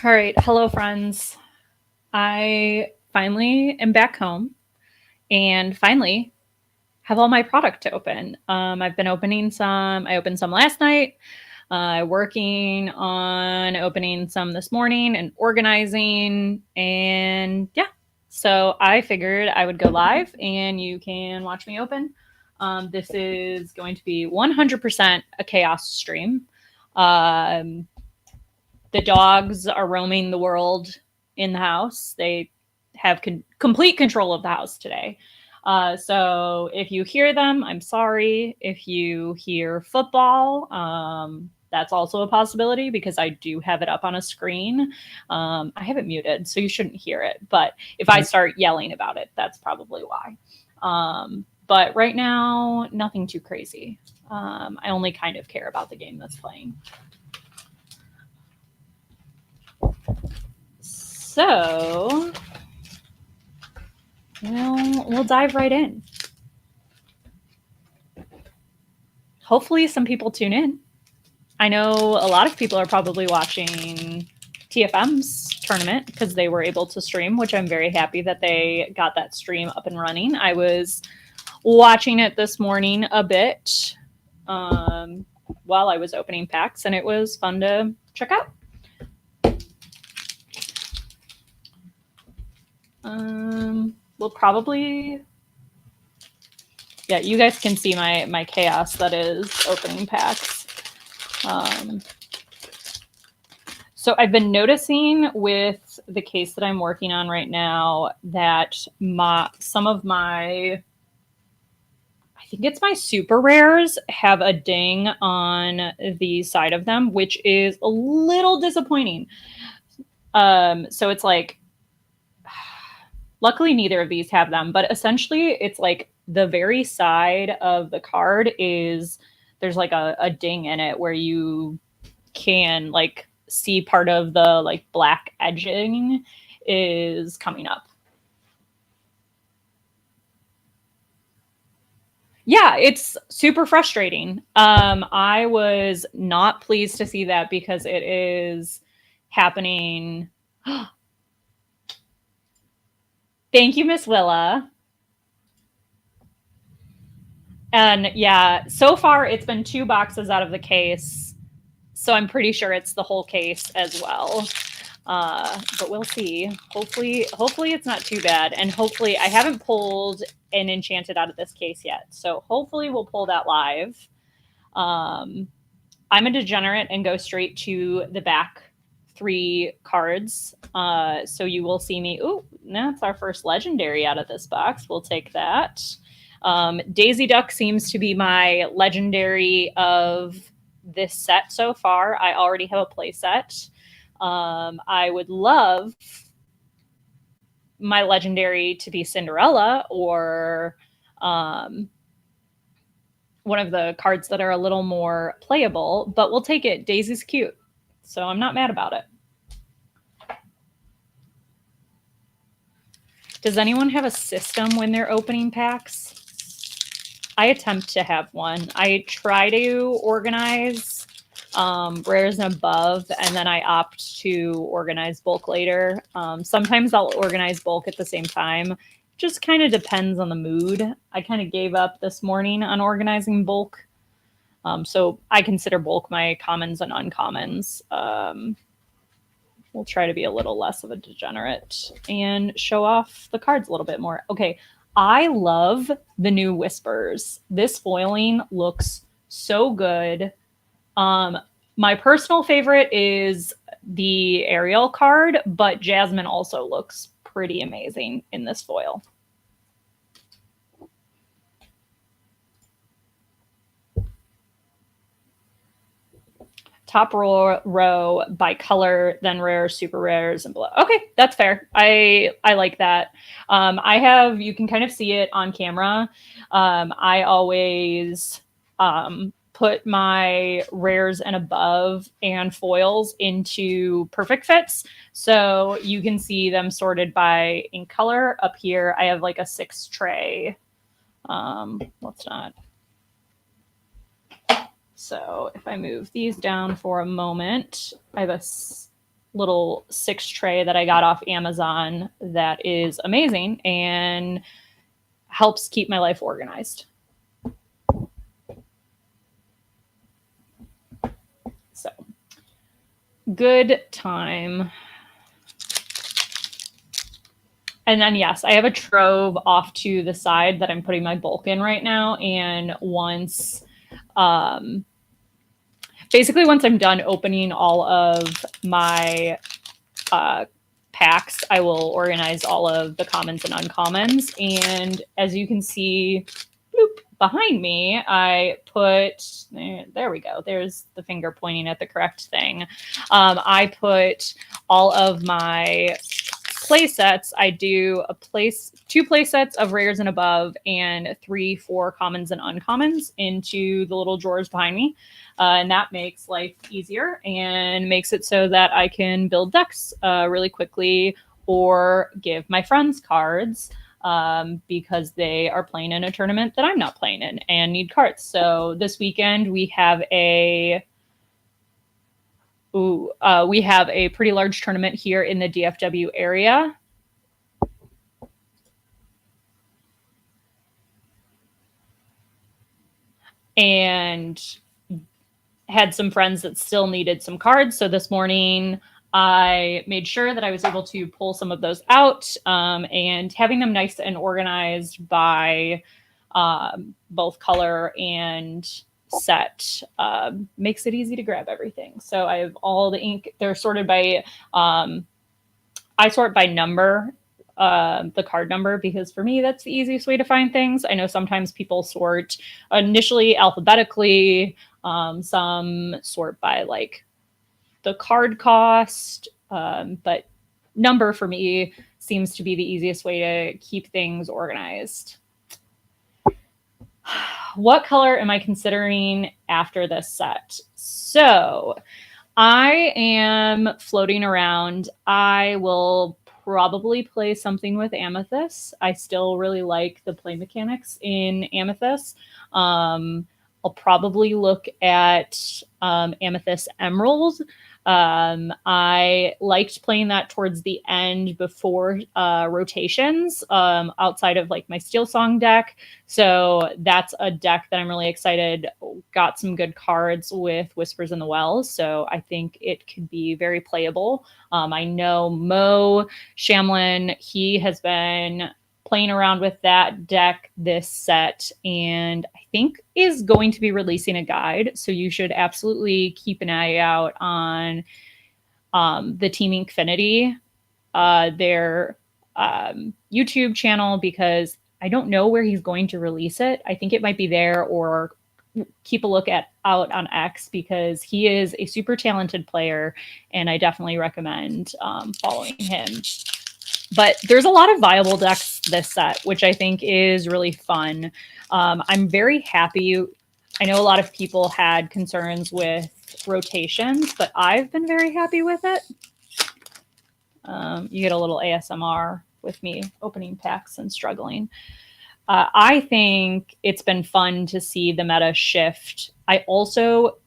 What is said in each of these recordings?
All right. Hello, friends. I finally am back home and finally have all my product to open. I've been opening some. I opened some last night, working on opening some this morning and organizing. And yeah, so I figured I would go live and you can watch me open. This is going to be 100% a chaos stream. Um, the dogs are roaming the world in the house. They have complete control of the house today. So if you hear them, I'm sorry. If you hear football, that's also a possibility because I do have it up on a screen. I have it muted, so you shouldn't hear it. But if I start yelling about it, that's probably why. But right now, nothing too crazy. I only kind of care about the game that's playing. So, we'll dive right in. Hopefully, some people tune in. I know a lot of people are probably watching TFM's tournament because they were able to stream, which I'm very happy that they got that stream up and running. I was watching it this morning a bit while I was opening packs, and it was fun to check out. We'll probably, yeah, you guys can see my chaos that is opening packs. So I've been noticing with the case that I'm working on right now that some of my, I think it's my super rares, have a ding on the side of them, which is a little disappointing. So it's like, luckily neither of these have them, but essentially it's like the very side of the card is, there's like a ding in it where you can like see part of the like black edging is coming up. Yeah, it's super frustrating. I was not pleased to see that because it is happening. Thank you, Miss Willa. And yeah, so far it's been 2 boxes out of the case. So I'm pretty sure it's the whole case as well. But we'll see. Hopefully it's not too bad. And hopefully I haven't pulled an enchanted out of this case yet. So hopefully we'll pull that live. I'm a degenerate and go straight to the back 3 cards. So you will see me. Ooh, that's our first legendary out of this box. We'll take that. Daisy Duck seems to be my legendary of this set so far. I already have a play set. I would love my legendary to be Cinderella or one of the cards that are a little more playable, but we'll take it. Daisy's cute, so I'm not mad about it. Does anyone have a system when they're opening packs? I attempt to have one. I try to organize rares and above, and then I opt to organize bulk later. Sometimes I'll organize bulk at the same time. Just kind of depends on the mood. I kind of gave up this morning on organizing bulk. So I consider bulk my commons and uncommons. We'll try to be a little less of a degenerate and show off the cards a little bit more. Okay, I love the new Whispers. This foiling looks so good. My personal favorite is the Ariel card, but Jasmine also looks pretty amazing in this foil. Top row by color, then rare, super rares, and below. Okay, that's fair. I like that. I have, you can kind of see it on camera. I always put my rares and above and foils into perfect fits. So you can see them sorted by ink color. Up here, I have like a 6 tray. Let's not. So if I move these down for a moment, I have a little 6 tray that I got off Amazon that is amazing and helps keep my life organized. So, good time. And then, yes, I have a trove off to the side that I'm putting my bulk in right now. And basically once I'm done opening all of my packs, I will organize all of the commons and uncommons. And as you can see, bloop, behind me, I put, there we go. There's the finger pointing at the correct thing. I put all of my play sets. I do 2 play sets of rares and above and 3 for commons and uncommons into the little drawers behind me. And that makes life easier and makes it so that I can build decks really quickly or give my friends cards because they are playing in a tournament that I'm not playing in and need cards. So this weekend we have a pretty large tournament here in the DFW area. And had some friends that still needed some cards. So this morning I made sure that I was able to pull some of those out and having them nice and organized by both color and set makes it easy to grab everything. So I have all the ink. They're sorted by, I sort by number, the card number, because for me, that's the easiest way to find things. I know sometimes people sort initially alphabetically, some sort by like the card cost, but number for me seems to be the easiest way to keep things organized. What color am I considering after this set? So I am floating around. I will probably play something with Amethyst. I still really like the play mechanics in Amethyst. I'll probably look at Amethyst Emerald. I liked playing that towards the end before rotations outside of like my Steel Song deck. So that's a deck that I'm really excited. Got some good cards with Whispers in the Wells. So I think it could be very playable. I know Mo Shamlin, he has been playing around with that deck this set and I think is going to be releasing a guide. So you should absolutely keep an eye out on the Team Infinity, their YouTube channel, because I don't know where he's going to release it. I think it might be there, or keep a look out on X, because he is a super talented player and I definitely recommend following him. But there's a lot of viable decks this set, which I think is really fun. I'm very happy. I know a lot of people had concerns with rotations, but I've been very happy with it. You get a little ASMR with me opening packs and struggling. I think it's been fun to see the meta shift. I also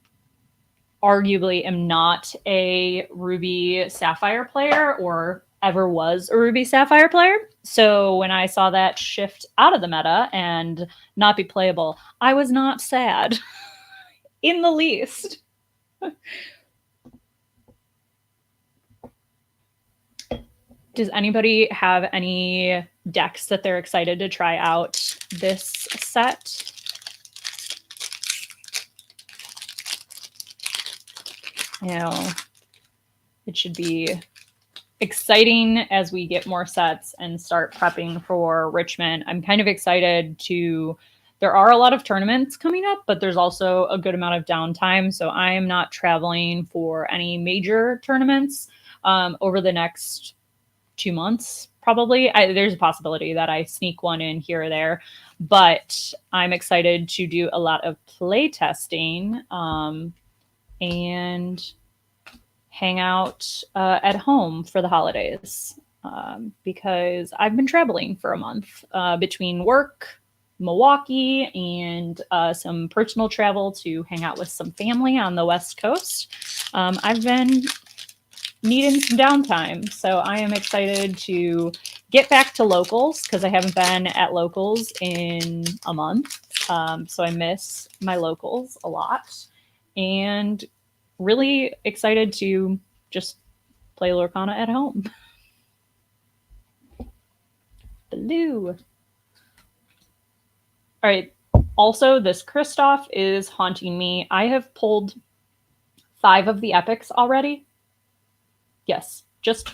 arguably am not a Ruby Sapphire player or ever was a Ruby Sapphire player. So when I saw that shift out of the meta and not be playable, I was not sad in the least. Does anybody have any decks that they're excited to try out this set? You know, it should be exciting as we get more sets and start prepping for Richmond. I'm kind of excited there are a lot of tournaments coming up, but there's also a good amount of downtime. So I am not traveling for any major tournaments over the next 2 months, probably. There's a possibility that I sneak one in here or there, but I'm excited to do a lot of play testing and hang out at home for the holidays because I've been traveling for a month between work, Milwaukee, and some personal travel to hang out with some family on the West Coast. I've been needing some downtime. So I am excited to get back to locals because I haven't been at locals in a month. So I miss my locals a lot, and really excited to just play Lorcana at home. Blue. All right. Also, this Kristoff is haunting me. I have pulled 5 of the epics already. Yes, just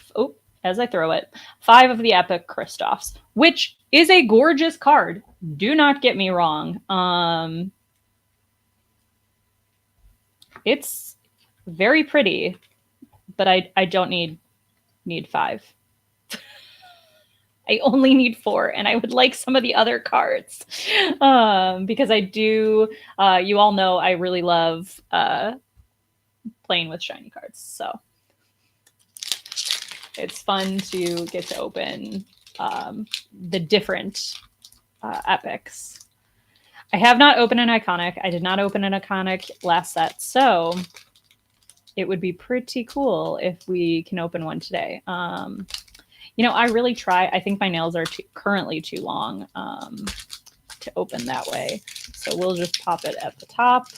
as I throw it, 5 of the epic Kristoffs, which is a gorgeous card. Do not get me wrong. It's very pretty, but I don't need 5. I only need 4, and I would like some of the other cards because I do. You all know I really love playing with shiny cards, so it's fun to get to open the different epics. I have not opened an iconic. I did not open an iconic last set, so it would be pretty cool if we can open one today. I really try. I think my nails are currently too long to open that way. So we'll just pop it at the top.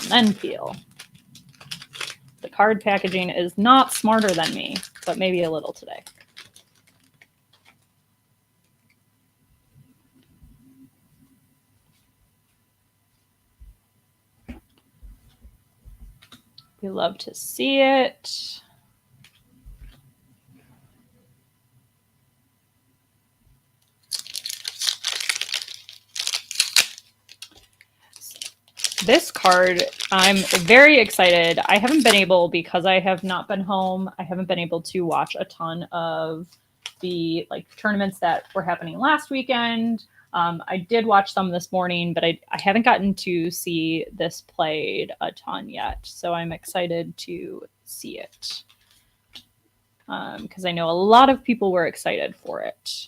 And then peel. The card packaging is not smarter than me, but maybe a little today. We love to see it. This card, I'm very excited. I haven't been able, because I have not been home, I haven't been able to watch a ton of the tournaments that were happening last weekend. I did watch some this morning, but I haven't gotten to see this played a ton yet. So I'm excited to see it because I know a lot of people were excited for it.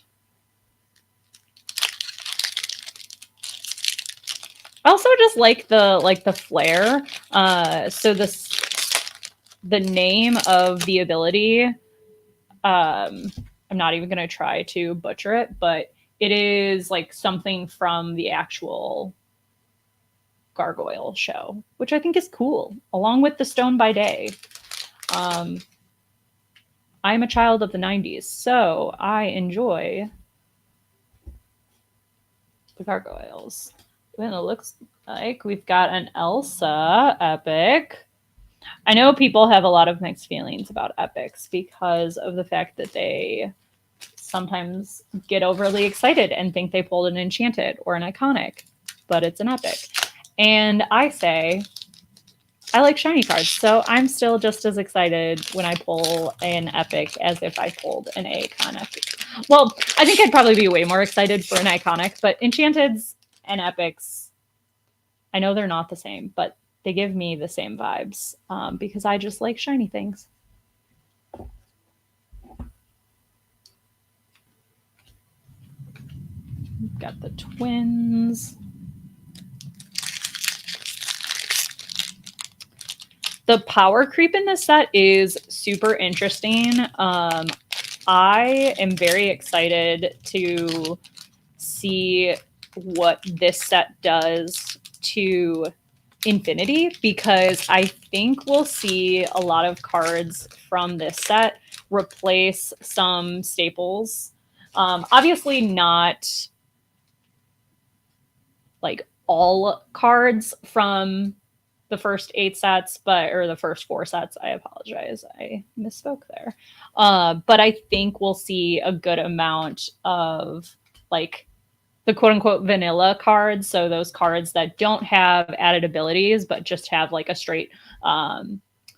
I also just like the flair. So the name of the ability, I'm not even going to try to butcher it, but it is like something from the actual Gargoyle show, which I think is cool, along with the Stone by Day. I'm a child of the 90s, so I enjoy the Gargoyles. And it looks like we've got an Elsa epic. I know people have a lot of mixed feelings about epics because of the fact that they sometimes get overly excited and think they pulled an enchanted or an iconic, but it's an epic. And I say, I like shiny cards, so I'm still just as excited when I pull an epic as if I pulled an iconic. Well, I think I'd probably be way more excited for an iconic, but enchanteds and epics, I know they're not the same, but they give me the same vibes because I just like shiny things. Got the twins. The power creep in this set is super interesting. I am very excited to see what this set does to Infinity because I think we'll see a lot of cards from this set replace some staples. Obviously not like all cards from the first 8 sets, or the first 4 sets. I apologize. I misspoke there. But I think we'll see a good amount of like the quote unquote vanilla cards. So those cards that don't have added abilities, but just have like a straight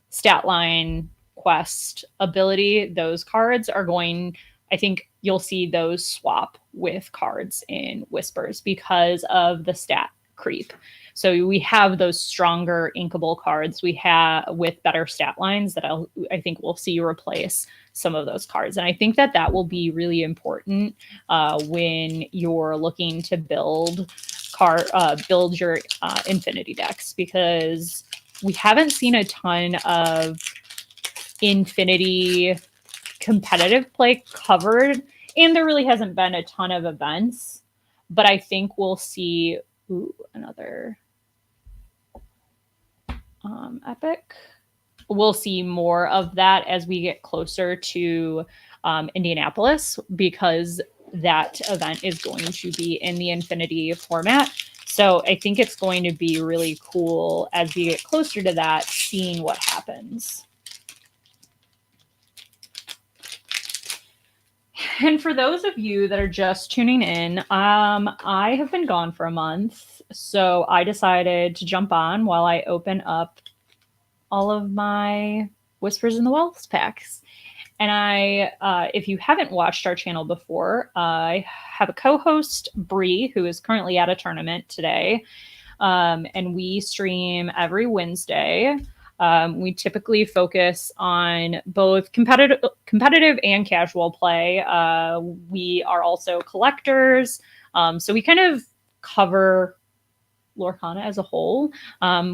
stat line quest ability. Those cards are going, I think you'll see those swap with cards in Whispers because of the stat creep. So we have those stronger inkable cards we have with better stat lines that I think we'll see replace some of those cards. And I think that will be really important when you're looking to build build your Infinity decks, because we haven't seen a ton of Infinity competitive play covered, and there really hasn't been a ton of events. But I think we'll see another epic. We'll see more of that as we get closer to Indianapolis, because that event is going to be in the Infinity format. So I think it's going to be really cool as we get closer to that, seeing what happens. And for those of you that are just tuning in, I have been gone for a month, so I decided to jump on while I open up all of my Whispers in the Wells packs. And if you haven't watched our channel before, I have a co-host, Bree, who is currently at a tournament today. And we stream every Wednesday. We typically focus on both competitive and casual play. We are also collectors. So we kind of cover Lorcana as a whole.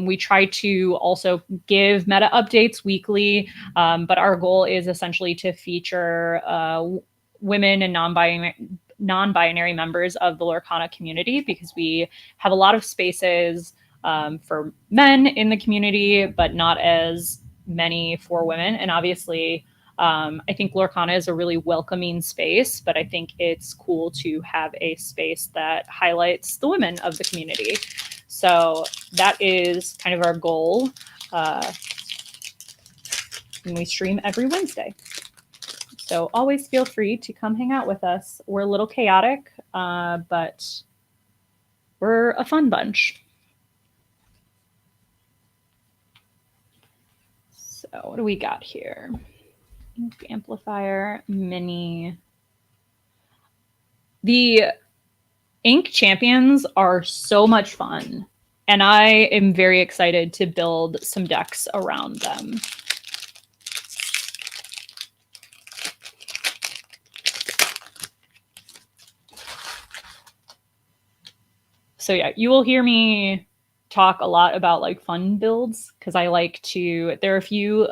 We try to also give meta updates weekly, but our goal is essentially to feature women and non-binary members of the Lorcana community, because we have a lot of spaces for men in the community, but not as many for women. And obviously, I think Lorcana is a really welcoming space, but I think it's cool to have a space that highlights the women of the community. So that is kind of our goal. And we stream every Wednesday. So always feel free to come hang out with us. We're a little chaotic, but we're a fun bunch. So what do we got here? Ink Amplifier Mini. The Ink Champions are so much fun, and I am very excited to build some decks around them. So yeah, you will hear me talk a lot about like fun builds, because I like to, there are a few,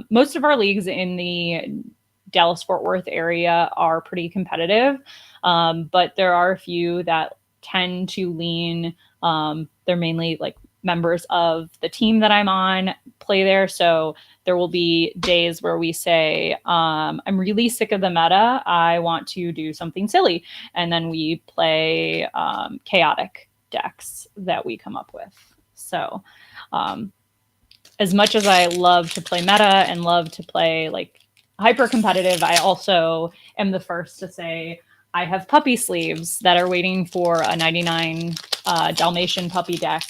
most of our leagues in the Dallas-Fort Worth area are pretty competitive, but there are a few that tend to lean, they're mainly like members of the team that I'm on play there. So there will be days where we say, I'm really sick of the meta, I want to do something silly. And then we play chaotic decks that we come up with. So as much as I love to play meta and love to play like hyper competitive, I also am the first to say I have puppy sleeves that are waiting for a 99 Dalmatian puppy deck.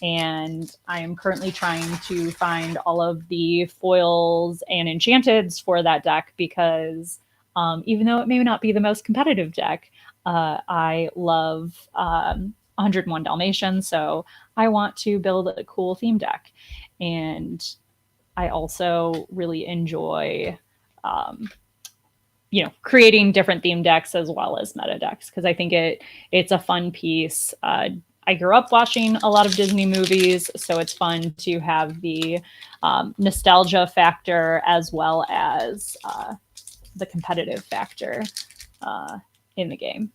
And I am currently trying to find all of the foils and enchanteds for that deck, because even though it may not be the most competitive deck, I love 101 Dalmatians, so I want to build a cool theme deck. And I also really enjoy, creating different theme decks as well as meta decks, because I think it's a fun piece. I grew up watching a lot of Disney movies, so it's fun to have the nostalgia factor as well as the competitive factor in the game.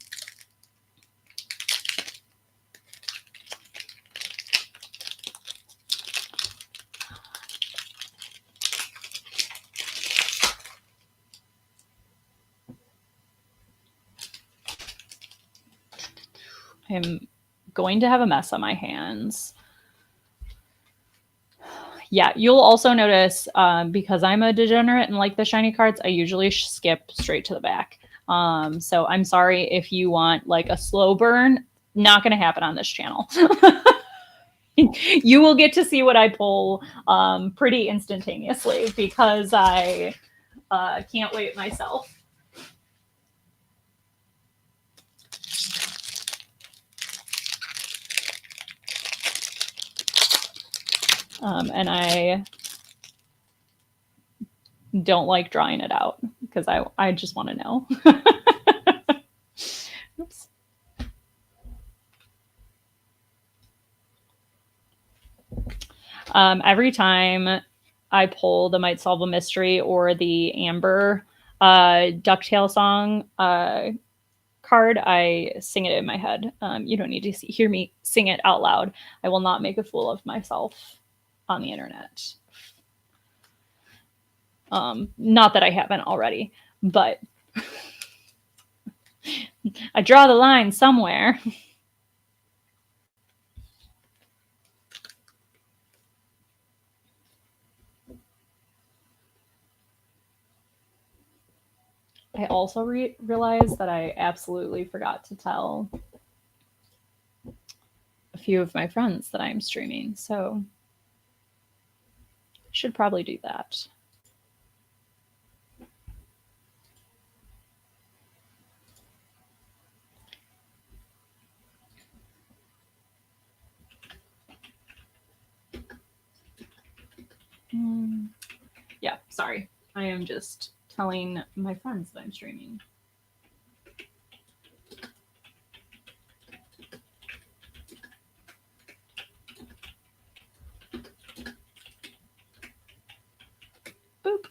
I'm going to have a mess on my hands. Yeah, you'll also notice, because I'm a degenerate and like the shiny cards, I usually skip straight to the back. So I'm sorry if you want like a slow burn. Not going to happen on this channel. You will get to see what I pull pretty instantaneously, because I can't wait myself. And I don't like drawing it out, because I just want to know. Oops. Every time I pull the Might Solve a Mystery or the Amber Ducktail song card, I sing it in my head. You don't need to hear me sing it out loud. I will not make a fool of myself on the internet. Not that I haven't already, but I draw the line somewhere. I also realized that I absolutely forgot to tell a few of my friends that I'm streaming, so I should probably do that. Yeah, sorry. I am just telling my friends that I'm streaming. Boop.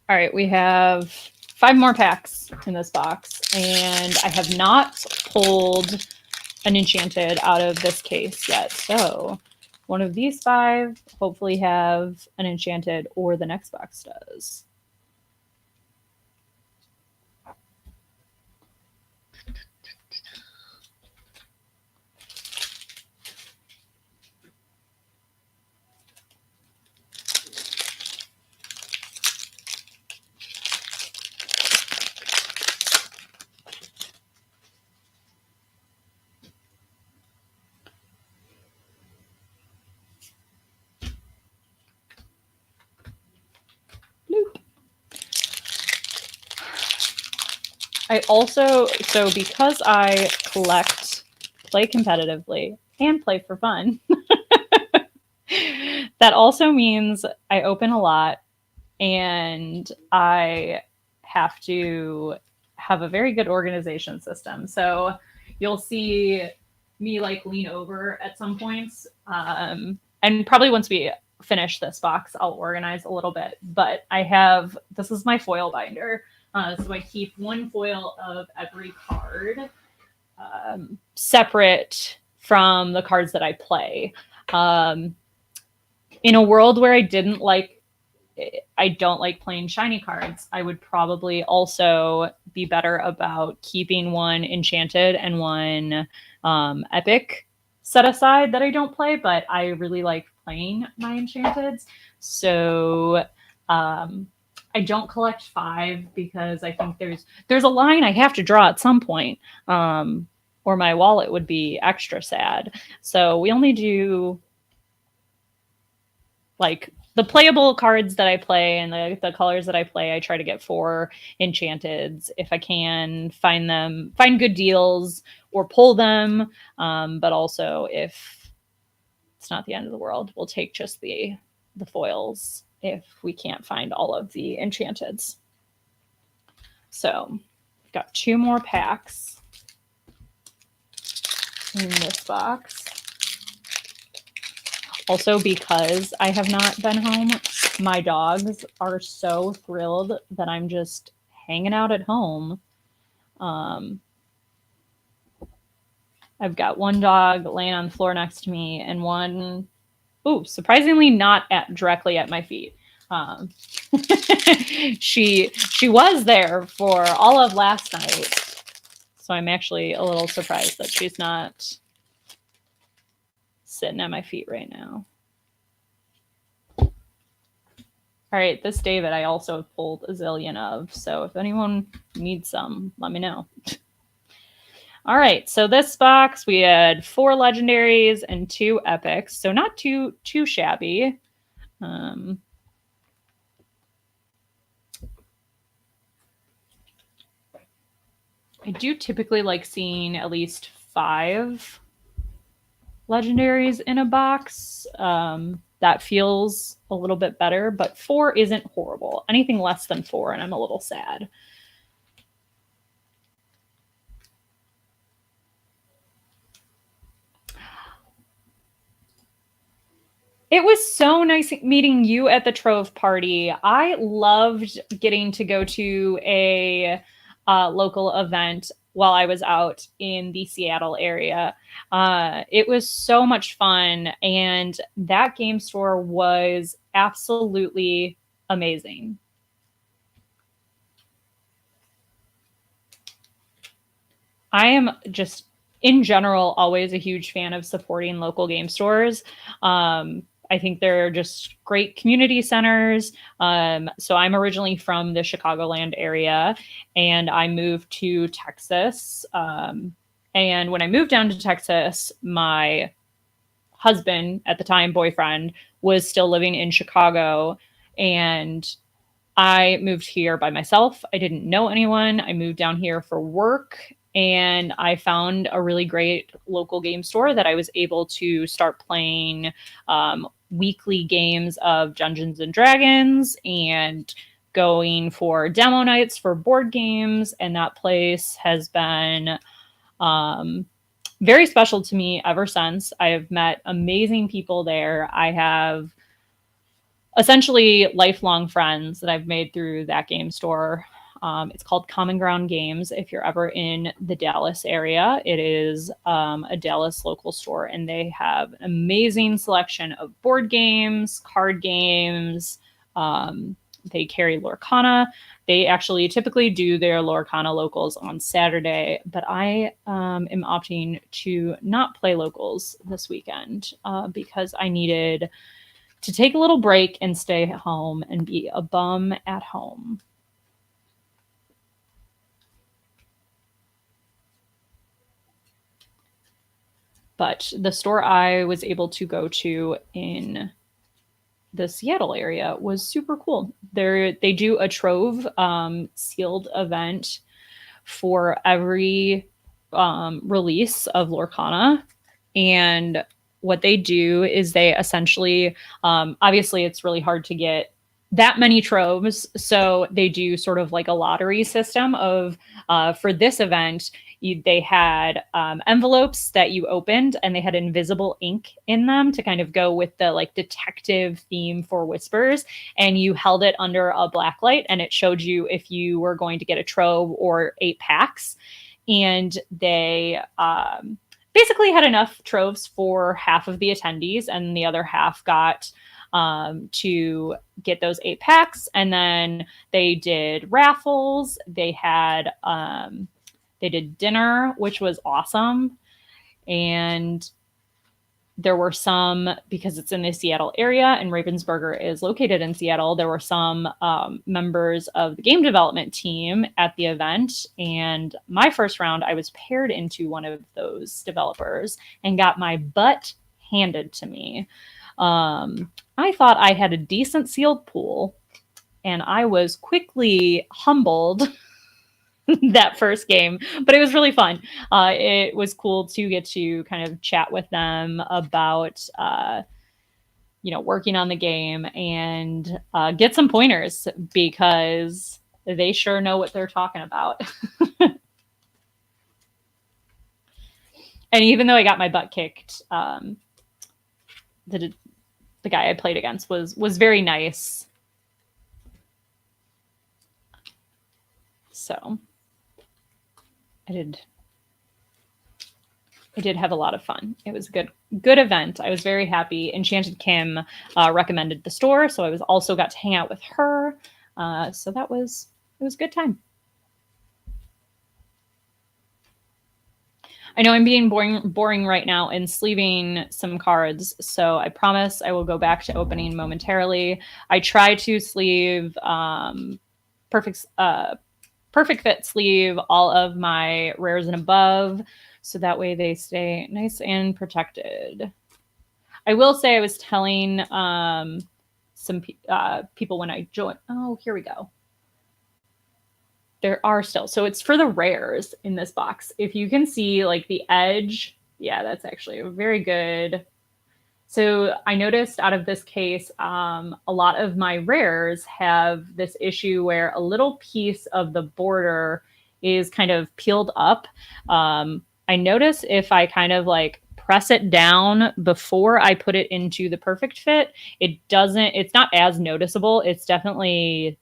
All right, we have 5 more packs in this box, and I have not pulled an enchanted out of this case yet. So one of these 5 hopefully have an enchanted, or the next box does. Bloop. I also, so because I collect, play competitively, and play for fun, that also means I open a lot, and I have to have a very good organization system. So you'll see me like lean over at some points. And probably once we finish this box, I'll organize a little bit. But I have, this is my foil binder. So I keep one foil of every card separate from the cards that I play. In a world where I don't like playing shiny cards, I would probably also be better about keeping one enchanted and one epic set aside that I don't play, but I really like playing my enchanteds. So I don't collect 5 because I think there's a line I have to draw at some point, or my wallet would be extra sad. So we only do like the playable cards that I play and the colors that I play. I try to get 4 enchanteds if I can find good deals or pull them. But also, if it's not the end of the world, we'll take just the foils if we can't find all of the enchanteds. So we've got 2 more packs in this box. Also, because I have not been home, my dogs are so thrilled that I'm just hanging out at home. I've got one dog laying on the floor next to me, and one, surprisingly not directly at my feet. She was there for all of last night, so I'm actually a little surprised that she's not sitting at my feet right now. All right, this David I also pulled a zillion of, so if anyone needs some, let me know. All right, so this box we had 4 legendaries and 2 epics, so not too shabby. I do typically like seeing at least 5 legendaries in a box. That feels a little bit better, but 4 isn't horrible. Anything less than 4, and I'm a little sad. It was so nice meeting you at the Trove party. I loved getting to go to a local event while I was out in the Seattle area. It was so much fun, and that game store was absolutely amazing. I am just, in general, always a huge fan of supporting local game stores. I think they're just great community centers. So I'm originally from the Chicagoland area, and I moved to Texas. And when I moved down to Texas, my husband, at the time boyfriend, was still living in Chicago, and I moved here by myself. I didn't know anyone. I moved down here for work, and I found a really great local game store that I was able to start playing weekly games of Dungeons and Dragons and going for demo nights for board games. And that place has been very special to me ever since. I have met amazing people there. I have essentially lifelong friends that I've made through that game store. It's called Common Ground Games. If you're ever in the Dallas area, it is a Dallas local store, and they have an amazing selection of board games, card games. They carry Lorcana. They actually typically do their Lorcana locals on Saturday, but I am opting to not play locals this weekend because I needed to take a little break and stay at home and be a bum at home. But the store I was able to go to in the Seattle area was super cool. They do a Trove sealed event for every release of Lorcana. And what they do is they essentially, obviously, it's really hard to get that many troves. So they do sort of like a lottery system of, for this event, they had envelopes that you opened, and they had invisible ink in them to kind of go with the like detective theme for Whispers. And you held it under a black light, and it showed you if you were going to get a trove or 8 packs. And they basically had enough troves for half of the attendees, and the other half got to get those 8 packs. And then they did raffles. They did dinner, which was awesome. And there were some, because it's in the Seattle area and Ravensburger is located in Seattle, there were some members of the game development team at the event. And my first round, I was paired into one of those developers and got my butt handed to me. I thought I had a decent sealed pool, and I was quickly humbled that first game, but it was really fun. It was cool to get to kind of chat with them about, working on the game and get some pointers, because they sure know what they're talking about. And even though I got my butt kicked, the guy I played against was very nice. So I did have a lot of fun. It was a good event. I was very happy. Enchanted Kim recommended the store, so I was also got to hang out with her. So it was a good time. I know I'm being boring right now and sleeving some cards, so I promise I will go back to opening momentarily. I try to sleeve perfect fit sleeve all of my rares and above, so that way they stay nice and protected. I will say I was telling some people when I joined. Oh, here we go. There are still. So it's for the rares in this box. If you can see like the edge, yeah, that's actually a very good. So I noticed out of this case, a lot of my rares have this issue where a little piece of the border is kind of peeled up. I notice if I kind of like press it down before I put it into the perfect fit, it's not as noticeable. It's definitely,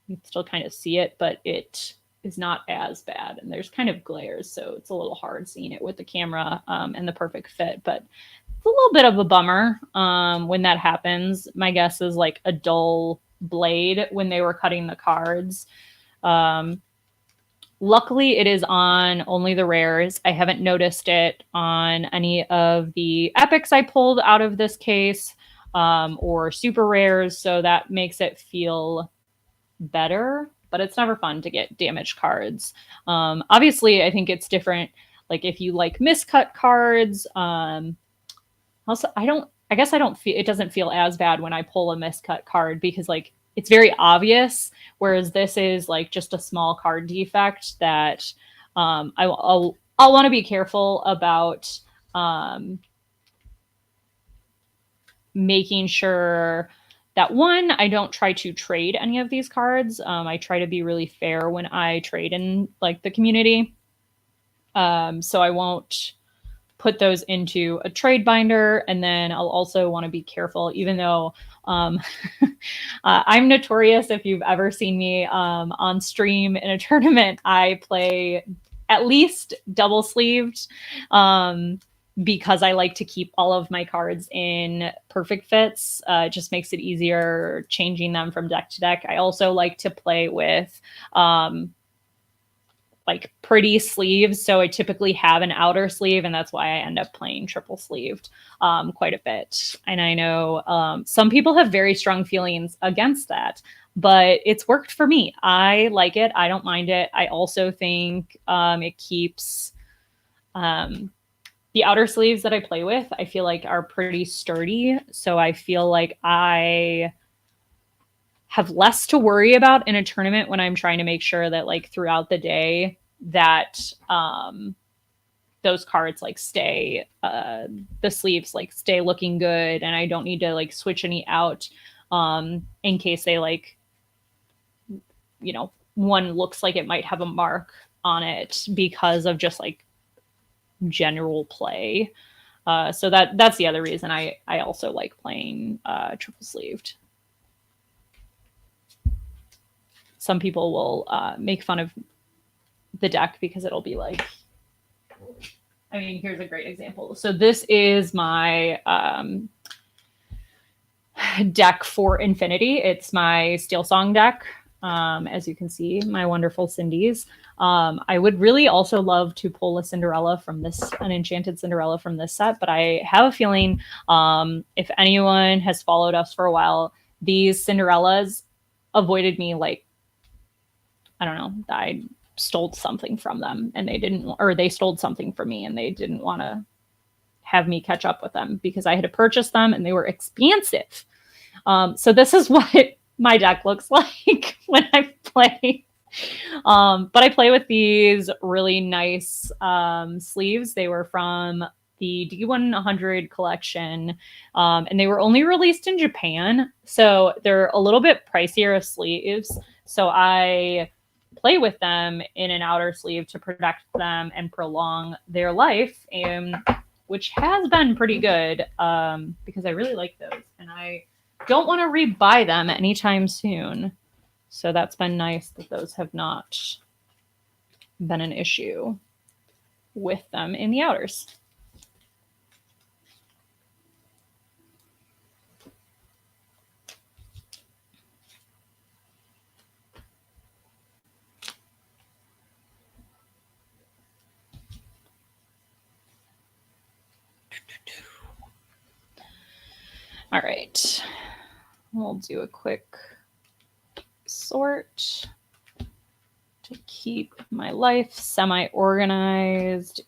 you can still kind of see it, but it is not as bad. And there's kind of glares, so it's a little hard seeing it with the camera and the perfect fit. But it's a little bit of a bummer when that happens. My guess is like a dull blade when they were cutting the cards. Luckily, it is on only the rares. I haven't noticed it on any of the epics I pulled out of this case or super rares, so that makes it feel better, but it's never fun to get damaged cards. Obviously, I think it's different. Like if you like miscut cards, also I guess I don't feel, it doesn't feel as bad when I pull a miscut card because like it's very obvious, whereas this is like just a small card defect that I'll want to be careful about making sure that one, I don't try to trade any of these cards. I try to be really fair when I trade in like the community. So I won't put those into a trade binder. And then I'll also want to be careful, even though I'm notorious. If you've ever seen me on stream in a tournament, I play at least double sleeved because I like to keep all of my cards in perfect fits. It just makes it easier changing them from deck to deck. I also like to play with like pretty sleeves. So I typically have an outer sleeve, and that's why I end up playing triple sleeved quite a bit. And I know some people have very strong feelings against that, but it's worked for me. I like it. I don't mind it. I also think it keeps the outer sleeves that I play with, I feel like are pretty sturdy. So I feel like I have less to worry about in a tournament when I'm trying to make sure that like throughout the day that those cards like stay, the sleeves like stay looking good, and I don't need to like switch any out in case they like, you know, one looks like it might have a mark on it because of just like general play. So that's the other reason I also like playing triple sleeved. Some people will make fun of the deck because it'll be like, I mean, here's a great example. So this is my deck for Infinity. It's my Steel Song deck. As you can see, my wonderful Cindy's. I would really also love to pull a Cinderella from this, an Enchanted Cinderella from this set, but I have a feeling if anyone has followed us for a while, these Cinderellas avoided me like, I don't know, I stole something from them and they didn't, or they stole something from me and they didn't want to have me catch up with them because I had to purchase them and they were expansive. So this is what my deck looks like when I play. But I play with these really nice sleeves. They were from the D100 collection, and they were only released in Japan. So they're a little bit pricier of sleeves. So I play with them in an outer sleeve to protect them and prolong their life, and which has been pretty good because I really like those. And I don't want to rebuy them anytime soon. So that's been nice that those have not been an issue with them in the outers. All right, we'll do a quick sort to keep my life semi-organized.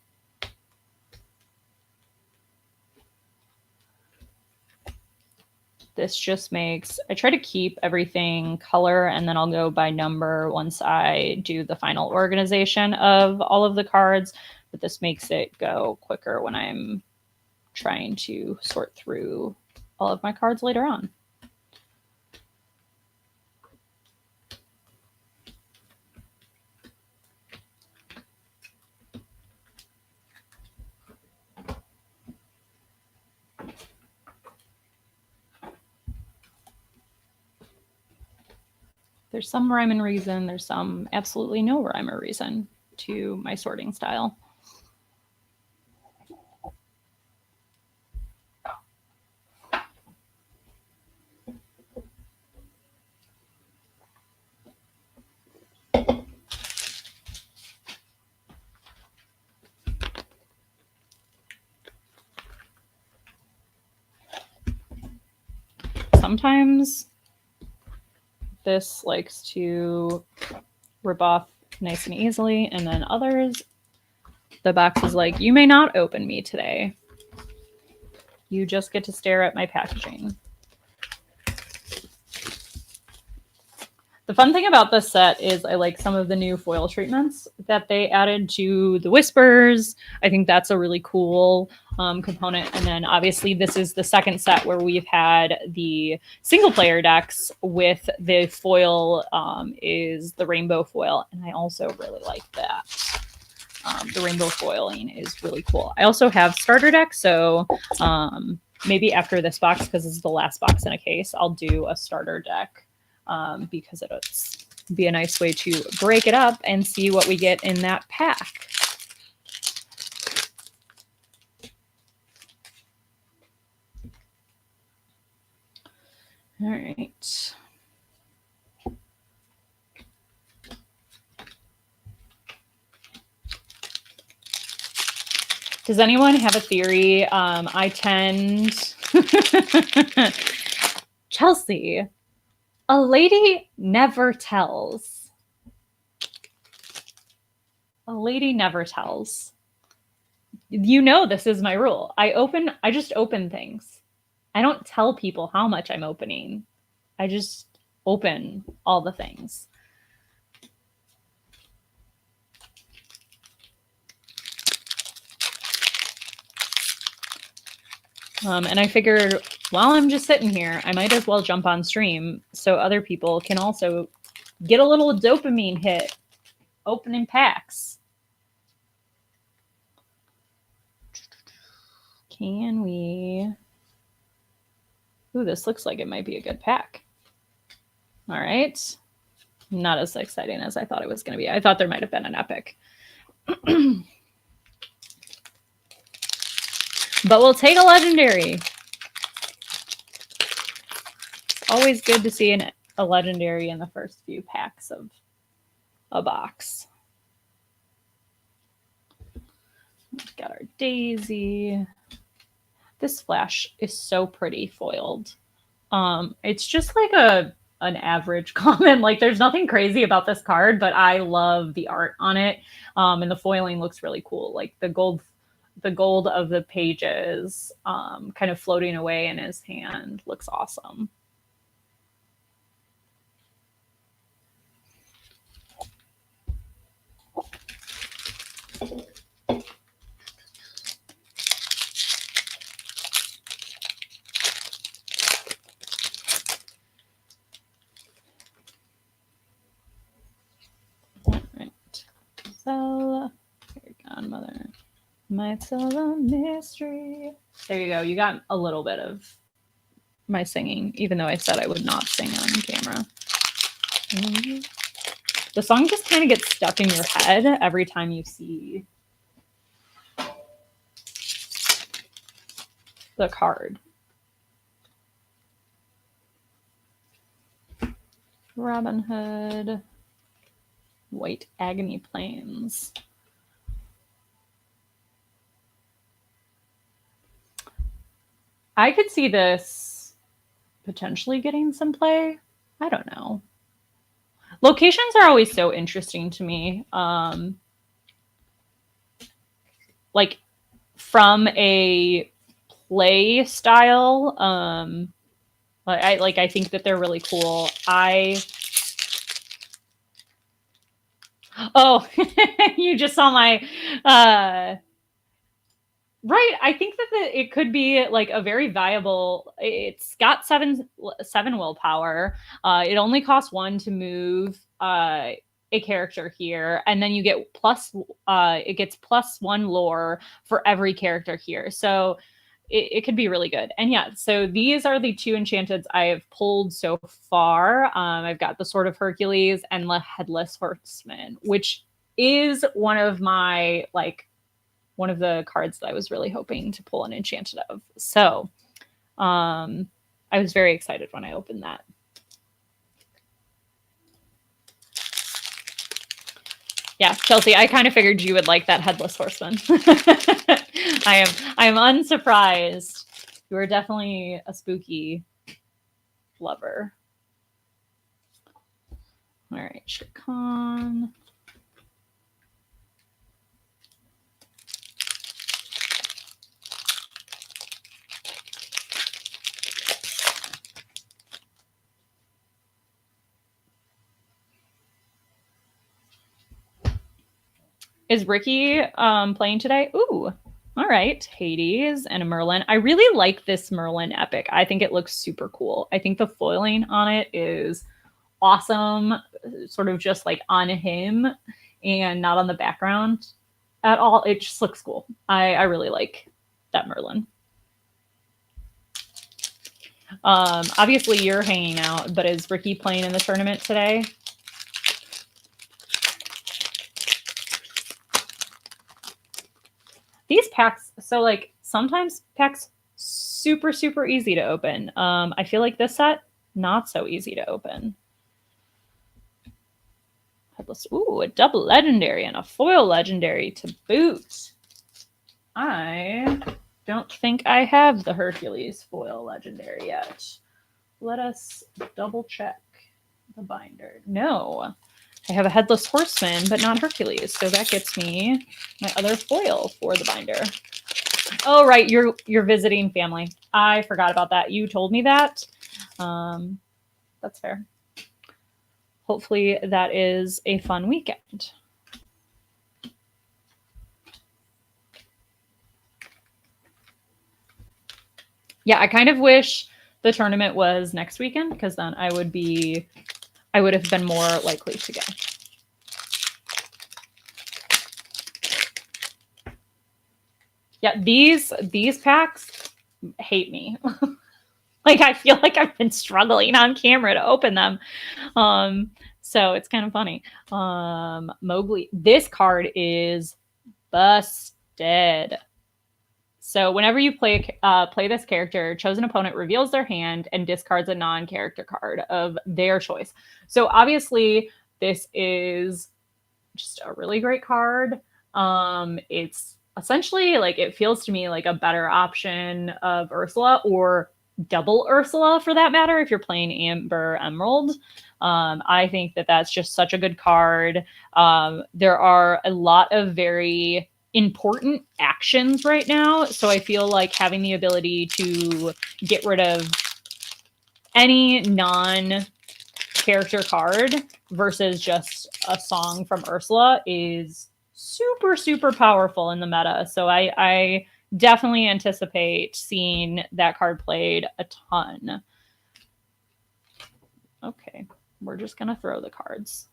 This just makes, I try to keep everything color and then I'll go by number once I do the final organization of all of the cards, but this makes it go quicker when I'm trying to sort through all of my cards later on. There's some rhyme and reason. There's some absolutely no rhyme or reason to my sorting style. Sometimes this likes to rip off nice and easily, and then others, the box is like, you may not open me today. You just get to stare at my packaging. The fun thing about this set is I like some of the new foil treatments that they added to the whispers. I think that's a really cool component. And then obviously this is the second set where we've had the single player decks with the foil is the rainbow foil. And I also really like that. The rainbow foiling is really cool. I also have starter decks. So maybe after this box, because this is the last box in a case, I'll do a starter deck. Because it'll be a nice way to break it up and see what we get in that pack. All right. Does anyone have a theory? I tend... Chelsea. A lady never tells. A lady never tells. You know this is my rule. I just open things. I don't tell people how much I'm opening. I just open all the things. And I figured while I'm just sitting here, I might as well jump on stream so other people can also get a little dopamine hit opening packs. Can we... Ooh, this looks like it might be a good pack. All right. Not as exciting as I thought it was going to be. I thought there might have been an epic. But we'll take a legendary. It's always good to see a legendary in the first few packs of a box. We've got our Daisy. This flash is so pretty foiled. It's just like an average common. Like there's nothing crazy about this card, but I love the art on it. And the foiling looks really cool. Like the gold of the pages kind of floating away in his hand looks awesome. All right. So, here, Godmother. Might tell the mystery. There you go. You got a little bit of my singing, even though I said I would not sing on camera. The song just kind of gets stuck in your head every time you see the card. Robin Hood. White Agony Plains. I could see this potentially getting some play. I don't know. Locations are always so interesting to me. Like from a play style, I think that they're really cool. Oh, you just saw my right. I think that it could be like a very viable. It's got seven willpower. It only costs 1 to move a character here, and then you get it gets +1 lore for every character here. So it could be really good. And yeah, so these are the two enchanteds I have pulled so far. I've got the Sword of Hercules and the Headless Horseman, which is one of my like one of the cards that I was really hoping to pull an enchanted of. So I was very excited when I opened that. Yeah, Chelsea, I kind of figured you would like that Headless Horseman. I am unsurprised. You are definitely a spooky lover. All right, Shirkan. Is Ricky playing today? Ooh, all right. Hades and a Merlin. I really like this Merlin epic. I think it looks super cool. I think the foiling on it is awesome, sort of just like on him and not on the background at all. It just looks cool. I really like that Merlin. Obviously, you're hanging out, but is Ricky playing in the tournament today? These packs, so like sometimes packs super, super easy to open. I feel like this set, not so easy to open. Headless, ooh, a double legendary and a foil legendary to boot. I don't think I have the Hercules foil legendary yet. Let us double check the binder. No, I have a Headless Horseman, but not Hercules. So that gets me my other foil for the binder. Oh, right. You're visiting family. I forgot about that. You told me that. That's fair. Hopefully that is a fun weekend. Yeah, I kind of wish the tournament was next weekend because then I would have been more likely to go. Yeah, these packs hate me. Like I feel like I've been struggling on camera to open them. So it's kind of funny. Mowgli. This card is busted. So whenever you play this character, chosen opponent reveals their hand and discards a non-character card of their choice. So obviously, this is just a really great card. It's essentially like it feels to me like a better option of Ursula or double Ursula for that matter if you're playing Amber Emerald. I think that that's just such a good card. There are a lot of very important actions right now, so I feel like having the ability to get rid of any non-character card versus just a song from Ursula is super, super powerful in the meta. So I definitely anticipate seeing that card played a ton. Okay, we're just going to throw the cards.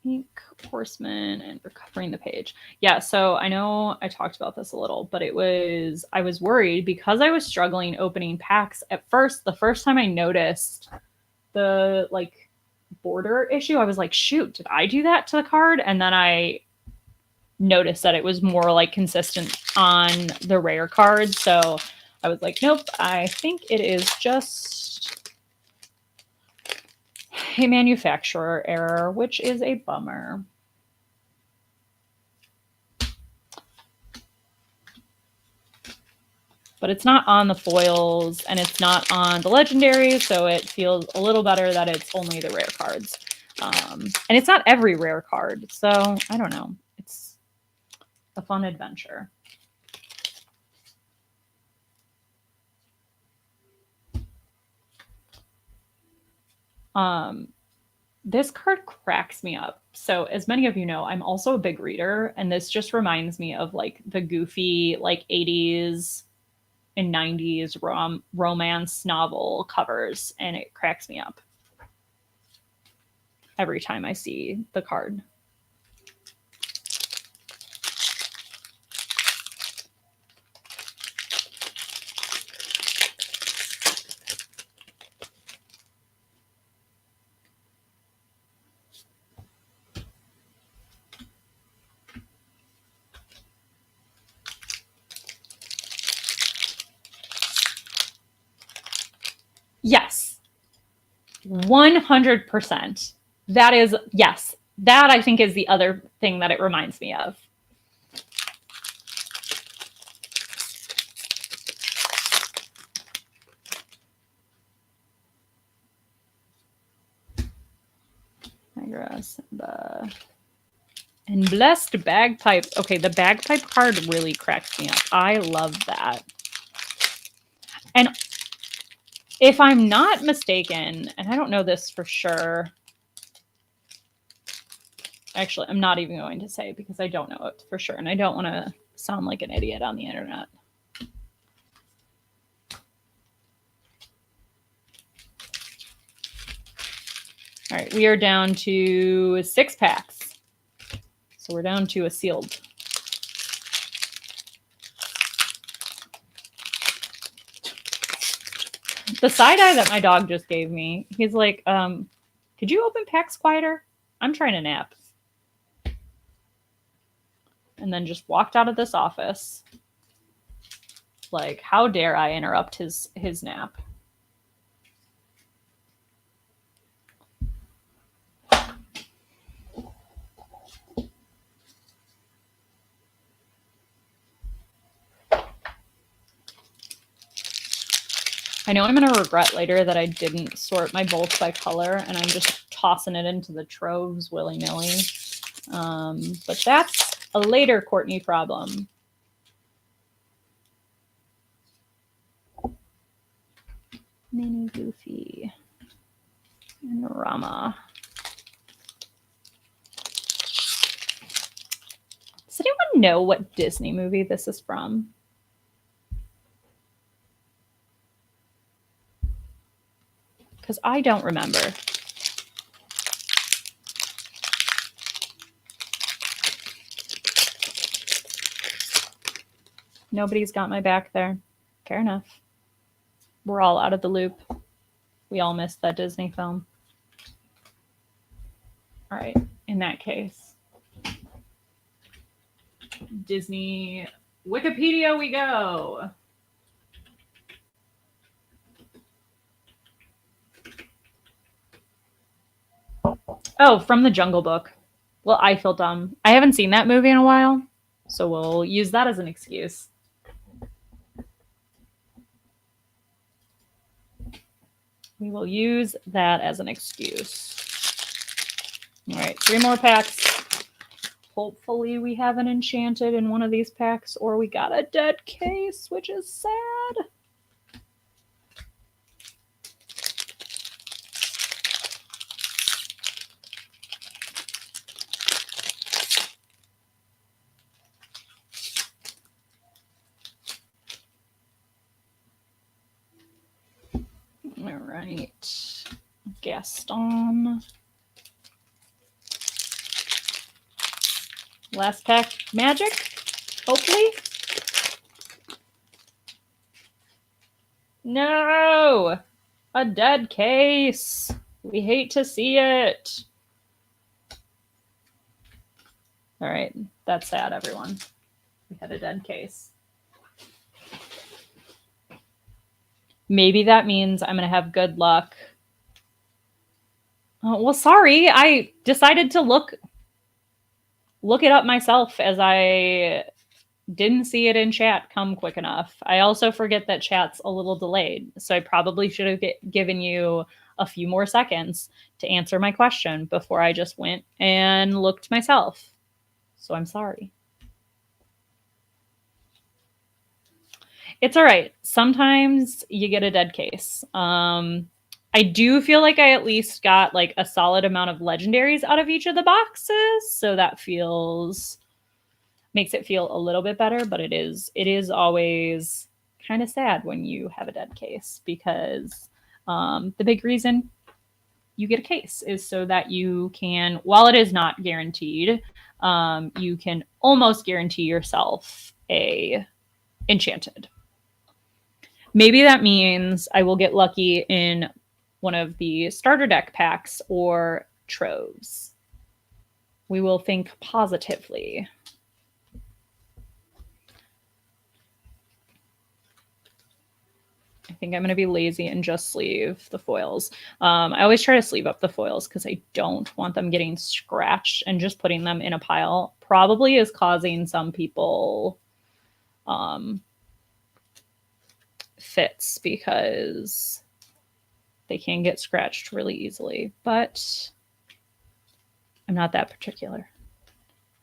Ink, Horseman, and recovering the page. Yeah, so I know I talked about this a little, but I was worried because I was struggling opening packs at first. The first time I noticed the like border issue, I was like, shoot, did I do that to the card? And then I noticed that it was more like consistent on the rare cards. So I was like, nope, I think it is just a manufacturer error, which is a bummer. But it's not on the foils and it's not on the legendaries, so it feels a little better that it's only the rare cards. And it's not every rare card, so I don't know. It's a fun adventure. This card cracks me up. So as many of you know, I'm also a big reader, and this just reminds me of like the goofy like 80s in 90s romance novel covers, and it cracks me up every time I see the card. Yes. 100%. That is, yes. That I think is the other thing that it reminds me of. And blessed bagpipe. Okay, the bagpipe card really cracks me up. I love that. And if I'm not mistaken, and I don't know this for sure, actually, I'm not even going to say because I don't know it for sure, and I don't want to sound like an idiot on the internet. All right, we are down to 6 packs. So we're down to a sealed. The side eye that my dog just gave me, he's like, could you open packs quieter? I'm trying to nap. And then just walked out of this office. Like, how dare I interrupt his nap? I know I'm going to regret later that I didn't sort my bulk by color, and I'm just tossing it into the troves willy-nilly. But that's a later Courtney problem. Minnie, Goofy, and Rama. Does anyone know what Disney movie this is from? Because I don't remember. Nobody's got my back there. Fair enough. We're all out of the loop. We all missed that Disney film. All right, in that case. Disney Wikipedia we go. Oh, from the Jungle Book. Well, I feel dumb. I haven't seen that movie in a while, so we'll use that as an excuse. We will use that as an excuse. All right, 3 more packs. Hopefully we have an enchanted in one of these packs, or we got a dead case, which is sad. All right, Gaston. Last pack, magic, hopefully. No, a dead case. We hate to see it. All right, that's sad, everyone. We had a dead case. Maybe that means I'm going to have good luck. Oh, well, sorry. I decided to look it up myself as I didn't see it in chat come quick enough. I also forget that chat's a little delayed, so I probably should have given you a few more seconds to answer my question before I just went and looked myself. So I'm sorry. It's all right. Sometimes you get a dead case. I do feel like I at least got like a solid amount of legendaries out of each of the boxes. So that makes it feel a little bit better, but it is always kind of sad when you have a dead case, because the big reason you get a case is so that you can, while it is not guaranteed, you can almost guarantee yourself a enchanted. Maybe that means I will get lucky in one of the starter deck packs or troves. We will think positively. I think I'm going to be lazy and just sleeve the foils. I always try to sleeve up the foils because I don't want them getting scratched, and just putting them in a pile probably is causing some people fits because they can get scratched really easily, but I'm not that particular.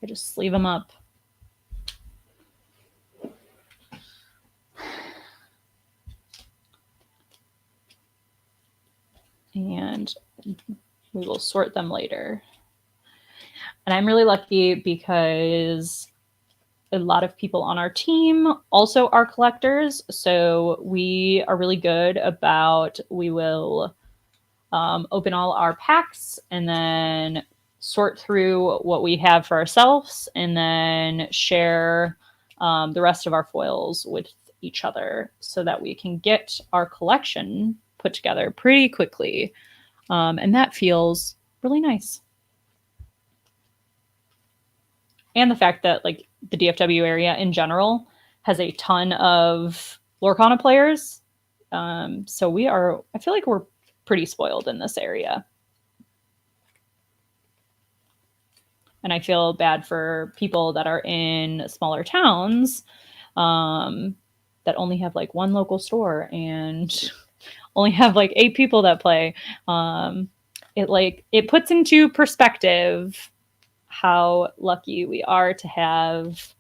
I just sleeve them up. And we will sort them later. And I'm really lucky because a lot of people on our team also are collectors. So we are really good about, we will open all our packs and then sort through what we have for ourselves, and then share the rest of our foils with each other so that we can get our collection put together pretty quickly. And that feels really nice. And the fact that like the DFW area in general has a ton of Lorcana players. So I feel like we're pretty spoiled in this area. And I feel bad for people that are in smaller towns that only have like one local store and only have like 8 people that play. It puts into perspective how lucky we are to have,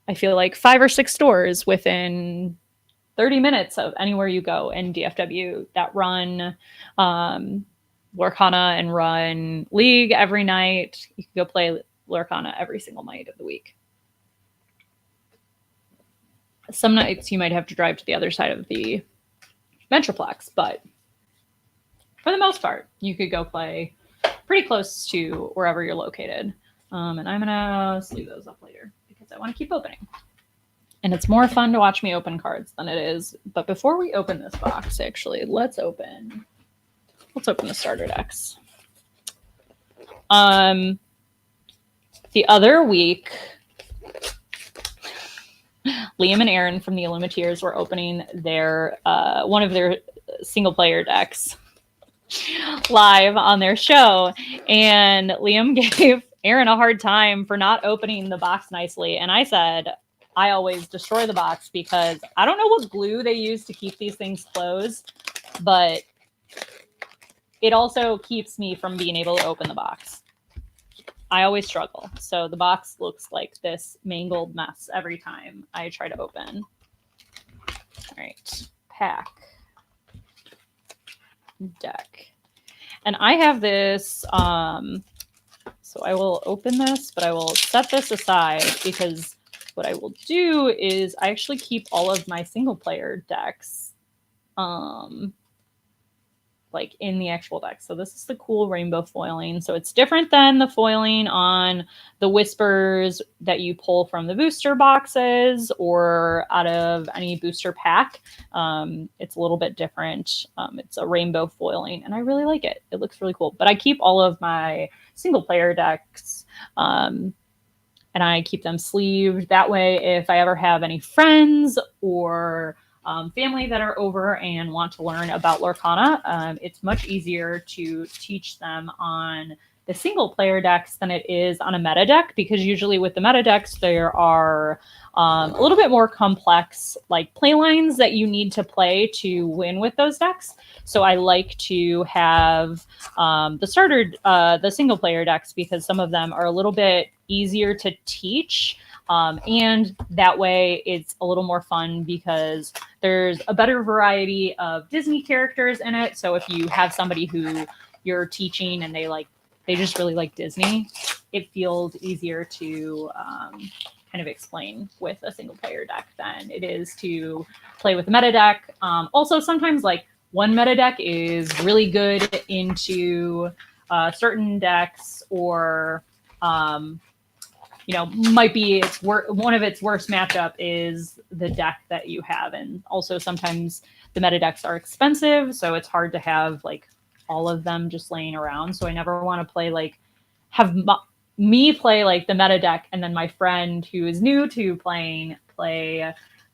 I feel like, 5 or 6 stores within 30 minutes of anywhere you go in DFW that run Lorcana and run League every night. You can go play Lorcana every single night of the week. Some nights you might have to drive to the other side of the Metroplex, but for the most part, you could go play pretty close to wherever you're located. And I'm going to sleeve those up later because I want to keep opening. And it's more fun to watch me open cards than it is. But before we open this box, actually, let's open the starter decks. The other week, Liam and Aaron from the Illuminateers were opening their one of their single player decks live on their show, and Liam gave Aaron a hard time for not opening the box nicely. And I said, I always destroy the box because I don't know what glue they use to keep these things closed, but it also keeps me from being able to open the box. I always struggle. So the box looks like this mangled mess every time I try to open. All right, pack, deck. And I have this, so I will open this, but I will set this aside because what I will do is I actually keep all of my single player decks like in the actual deck. So this is the cool rainbow foiling. So it's different than the foiling on the Whispers that you pull from the booster boxes or out of any booster pack. It's a little bit different. It's a rainbow foiling and I really like it. It looks really cool. But I keep all of my single player decks and I keep them sleeved. That way, if I ever have any friends or family that are over and want to learn about Lorcana, it's much easier to teach them on the single player decks than it is on a meta deck, because usually with the meta decks there are a little bit more complex like play lines that you need to play to win with those decks. So I like to have the single player decks because some of them are a little bit easier to teach. And that way it's a little more fun because there's a better variety of Disney characters in it. So if you have somebody who you're teaching and they they just really like Disney, it feels easier to kind of explain with a single player deck than it is to play with a meta deck. Also, sometimes like one meta deck is really good into certain decks, or might be one of its worst matchup is the deck that you have. And also sometimes the meta decks are expensive, so it's hard to have like all of them just laying around. So I never want to play like me play like the meta deck, and then my friend who is new to play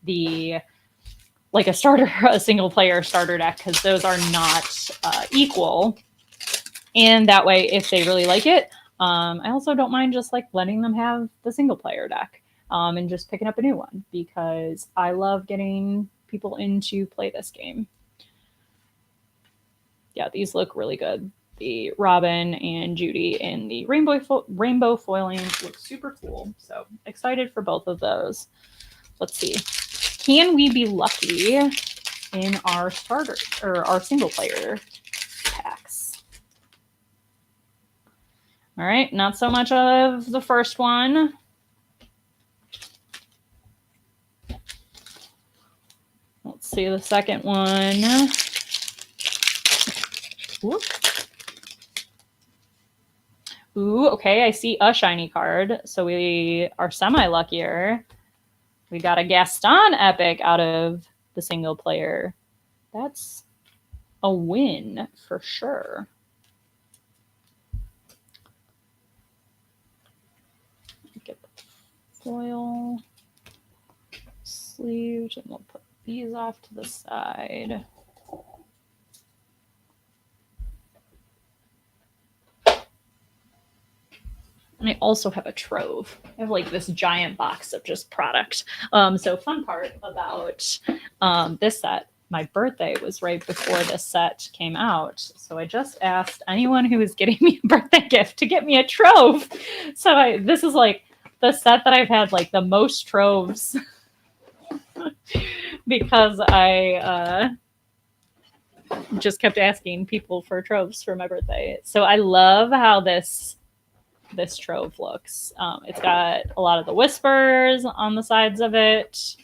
the like a single player starter deck, because those are not equal. And that way, if they really like it, I also don't mind just like letting them have the single player deck and just picking up a new one, because I love getting people in to play this game. Yeah, these look really good. The Robin and Judy and the rainbow foiling look super cool. So excited for both of those. Let's see. Can we be lucky in our starter or our single player packs? All right, not so much of the first one. Let's see the second one. Ooh, okay, I see a shiny card. So we are semi-luckier. We got a Gaston epic out of the single player. That's a win for sure. Get the foil sleeves, and we'll put these off to the side. And I also have a trove. I have like this giant box of just product. So fun part about this set, my birthday was right before this set came out. So I just asked anyone who was getting me a birthday gift to get me a trove. So this is like the set that I've had like the most troves because I just kept asking people for troves for my birthday. So I love how this trove looks. It's got a lot of the whispers on the sides of it.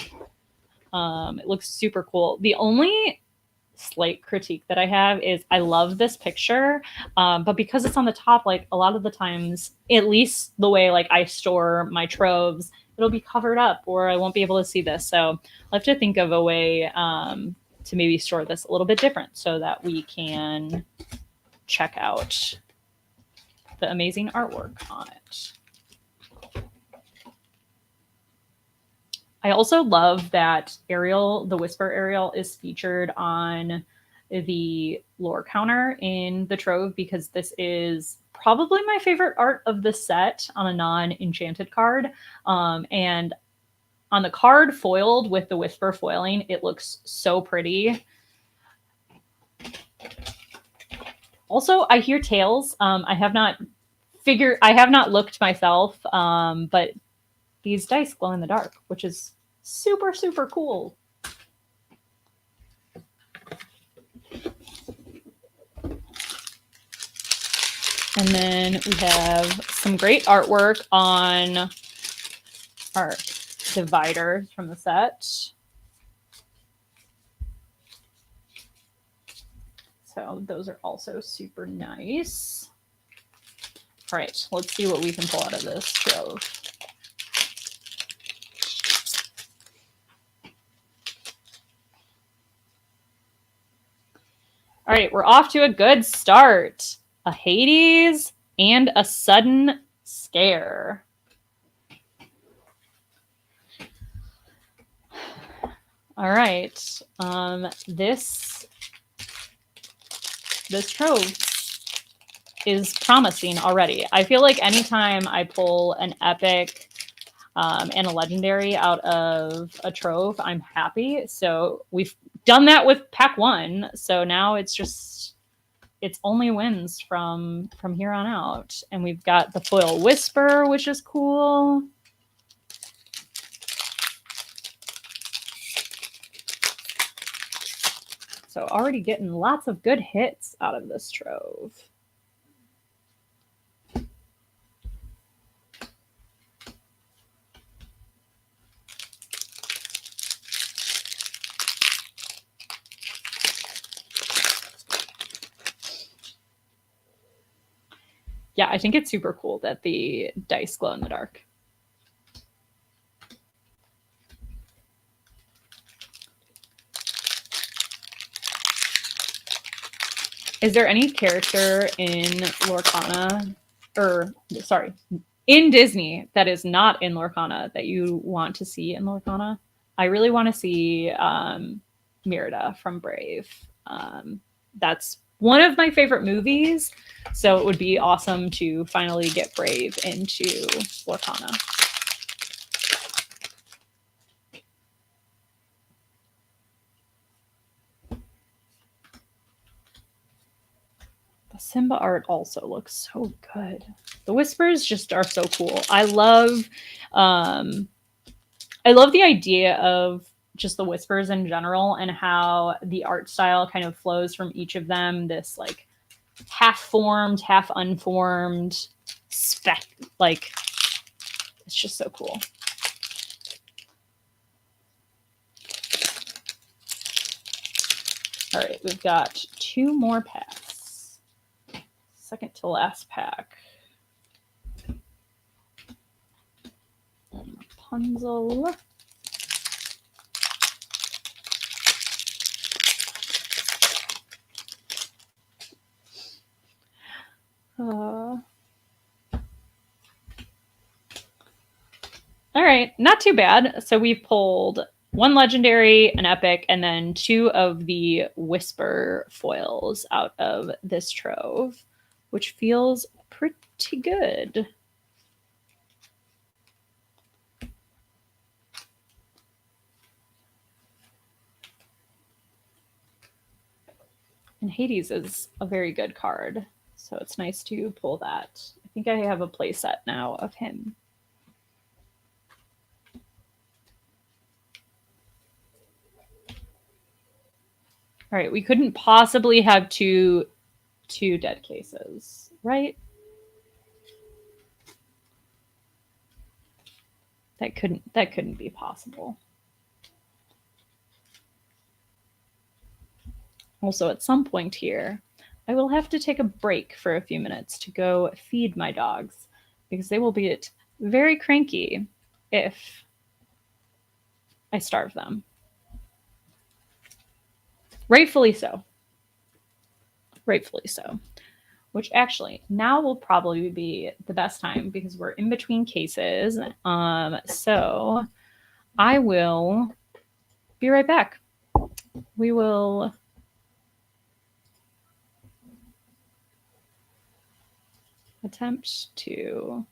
It looks super cool. The only slight critique that I have is I love this picture, but because it's on the top, like a lot of the times, at least the way like I store my troves, it'll be covered up or I won't be able to see this. So I'll have to think of a way to maybe store this a little bit different so that we can check out the amazing artwork on it. I also love that Ariel, the Whisper Ariel, is featured on the lore counter in the Trove, because this is probably my favorite art of the set on a non-enchanted card. And on the card foiled with the Whisper foiling, it looks so pretty. Also, I hear tails. I have not looked myself, but these dice glow in the dark, which is super, super cool. And then we have some great artwork on our divider from the set. So those are also super nice. All right, let's see what we can pull out of this trove. All right, we're off to a good start. A Hades and a Sudden Scare. All right, this trove is promising already. I feel like anytime I pull an epic and a legendary out of a trove, I'm happy. So we've done that with pack 1. So now it's only wins from here on out. And we've got the foil Whisper, which is cool. So already getting lots of good hits out of this trove. Yeah, I think it's super cool that the dice glow in the dark. Is there any character in Lorcana, or sorry, in Disney that is not in Lorcana that you want to see in Lorcana? I really want to see Merida from Brave. That's one of my favorite movies, so it would be awesome to finally get Brave into Lorcana. The Simba art also looks so good. The whispers just are so cool. Um I love the idea of just the whispers in general and how the art style kind of flows from each of them. This like half formed, half unformed spec, like it's just so cool. All right, we've got 2 more packs. Second to last pack. Rapunzel. All right, not too bad. So we've pulled 1 legendary, an epic, and then 2 of the whisper foils out of this trove, which feels pretty good. And Hades is a very good card, so it's nice to pull that. I think I have a playset now of him. All right, we couldn't possibly have two dead cases, right? That couldn't be possible. Also, at some point here, I will have to take a break for a few minutes to go feed my dogs because they will get very cranky if I starve them. Rightfully so. Rightfully so. Which actually now will probably be the best time because we're in between cases. So I will be right back. We will attempt to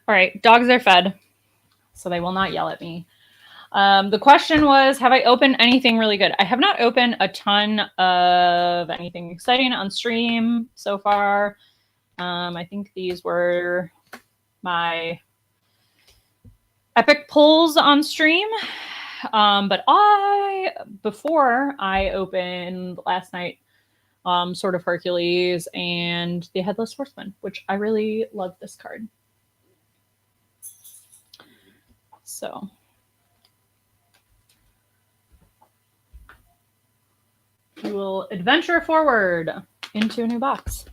All right, dogs are fed, so they will not yell at me. The question was, have I opened anything really good? I have not opened a ton of anything exciting on stream so far. I think these were my epic pulls on stream. But before I opened last night, Sword of Hercules and the Headless Horseman, which I really love this card. So we will adventure forward into a new box.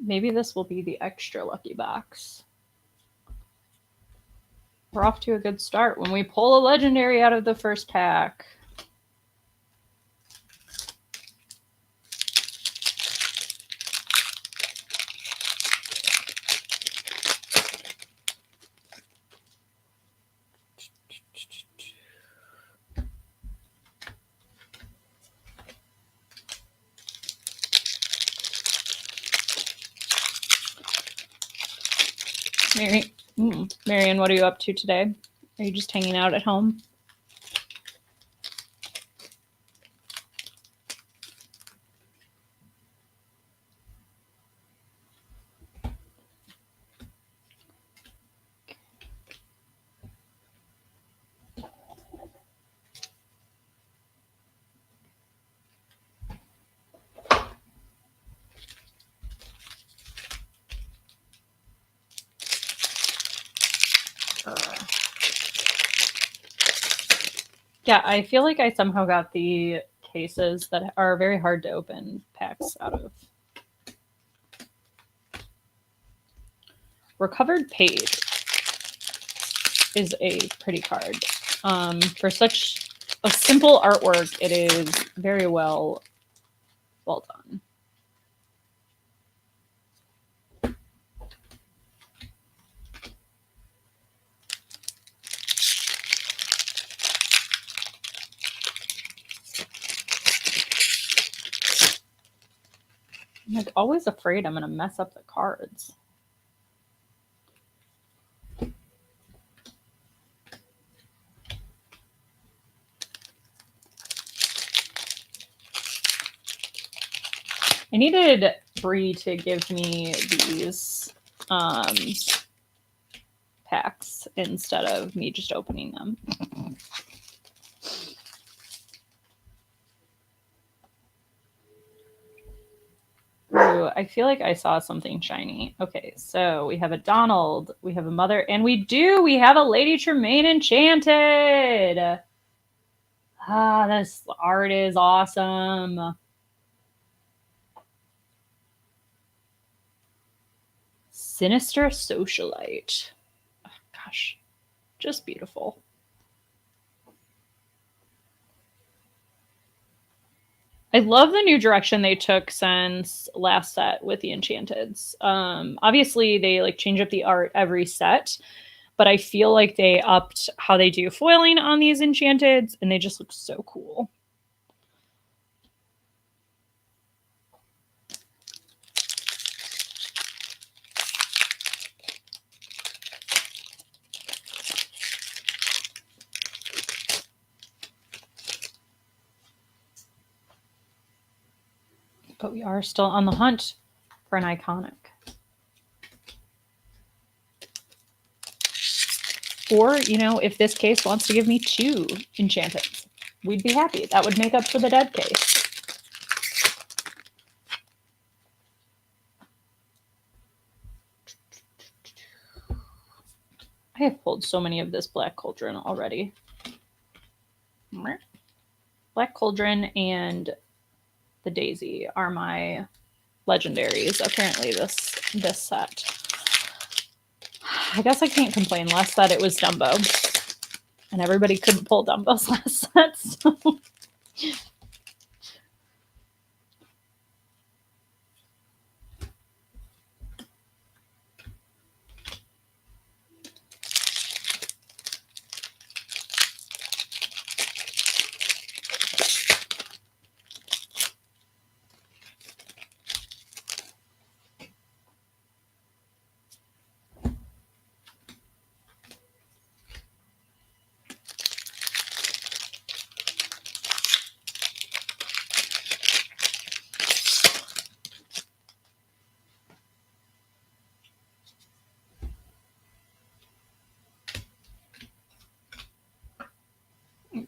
Maybe this will be the extra lucky box. We're off to a good start when we pull a legendary out of the first pack. Marion, what are you up to today? Are you just hanging out at home? Yeah, I feel like I somehow got the cases that are very hard to open packs out of. Recovered Page is a pretty card. For such a simple artwork, it is very well done. I'm like always afraid I'm going to mess up the cards. I needed Bree to give me these packs instead of me just opening them. Ooh, I feel like I saw something shiny. Okay, so we have a Donald, we have a Mother, and we have a Lady Tremaine Enchanted. Ah, this art is awesome. Sinister Socialite. Oh, gosh, just beautiful. I love the new direction they took since last set with the Enchanteds. Obviously, they like change up the art every set, but I feel like they upped how they do foiling on these Enchanteds, and they just look so cool. But we are still on the hunt for an iconic. Or, you know, if this case wants to give me 2 Enchanted, we'd be happy. That would make up for the dead case. I have pulled so many of this Black Cauldron already. Black Cauldron and the Daisy are my legendaries. Apparently, this set. I guess I can't complain less that it was Dumbo, and everybody couldn't pull Dumbo's last set. So.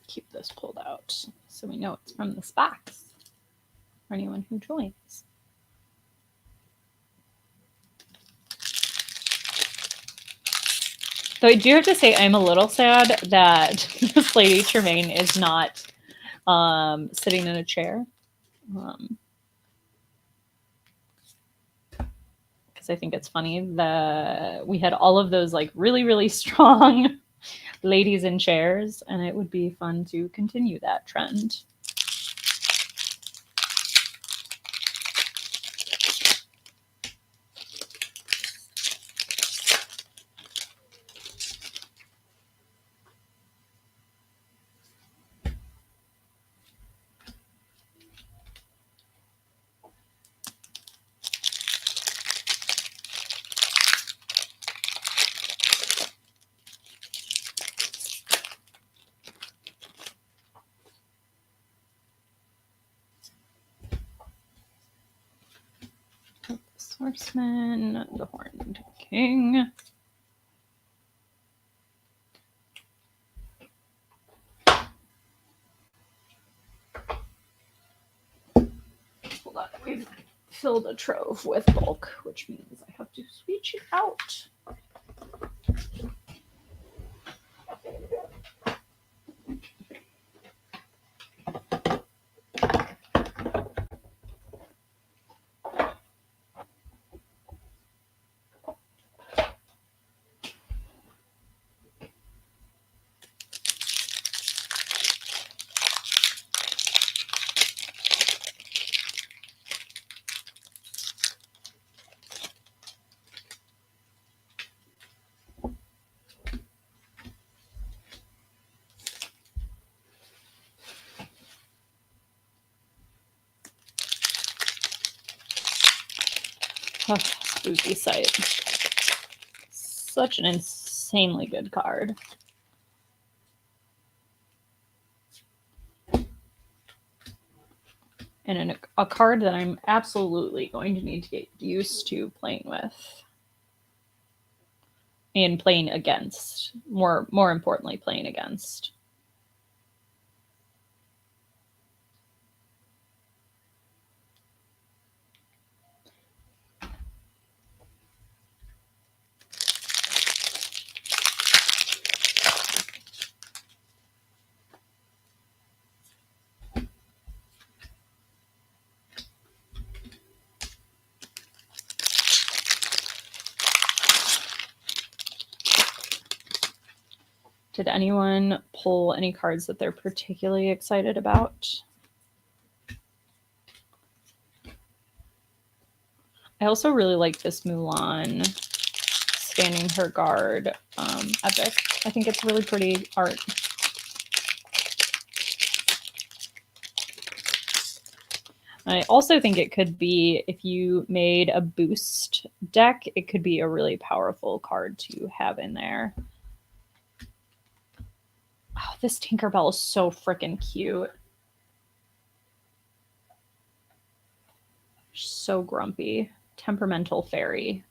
Keep this pulled out so we know it's from this box for anyone who joins. So I do have to say I'm a little sad that this Lady Tremaine is not sitting in a chair. Because I think it's funny that we had all of those like really, really strong ladies in chairs, and it would be fun to continue that trend. Swordsman, the Horned King. Hold on, we've filled a trove with bulk, which means I have to switch it out. Oh, Spooky Sight. Such an insanely good card. And a card that I'm absolutely going to need to get used to playing with. And playing against. More importantly, playing against. Did anyone pull any cards that they're particularly excited about? I also really like this Mulan standing her guard epic. I think it's really pretty art. I also think it could be, if you made a boost deck, it could be a really powerful card to have in there. Oh, this Tinkerbell is so freaking cute. So grumpy. Temperamental Fairy.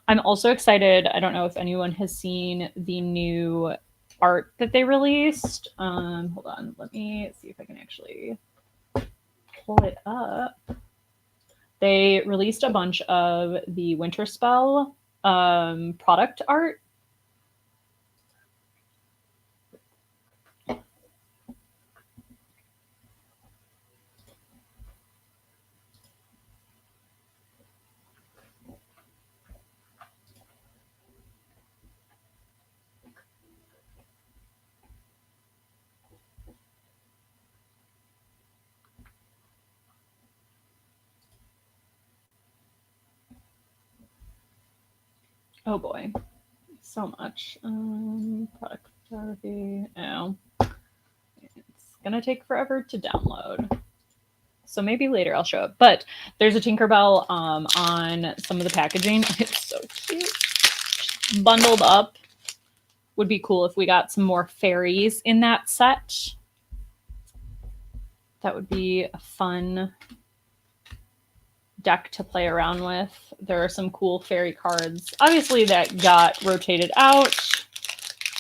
I'm also excited. I don't know if anyone has seen the new art that they released. Hold on. Let me see if I can actually pull it up. They released a bunch of the Winter Spell product art. Oh boy, so much. Product photography. Oh, it's gonna take forever to download. So maybe later I'll show it. But there's a Tinkerbell on some of the packaging. It's so cute. Bundled up. Would be cool if we got some more fairies in that set. That would be a fun deck to play around with. There are some cool fairy cards, obviously, that got rotated out,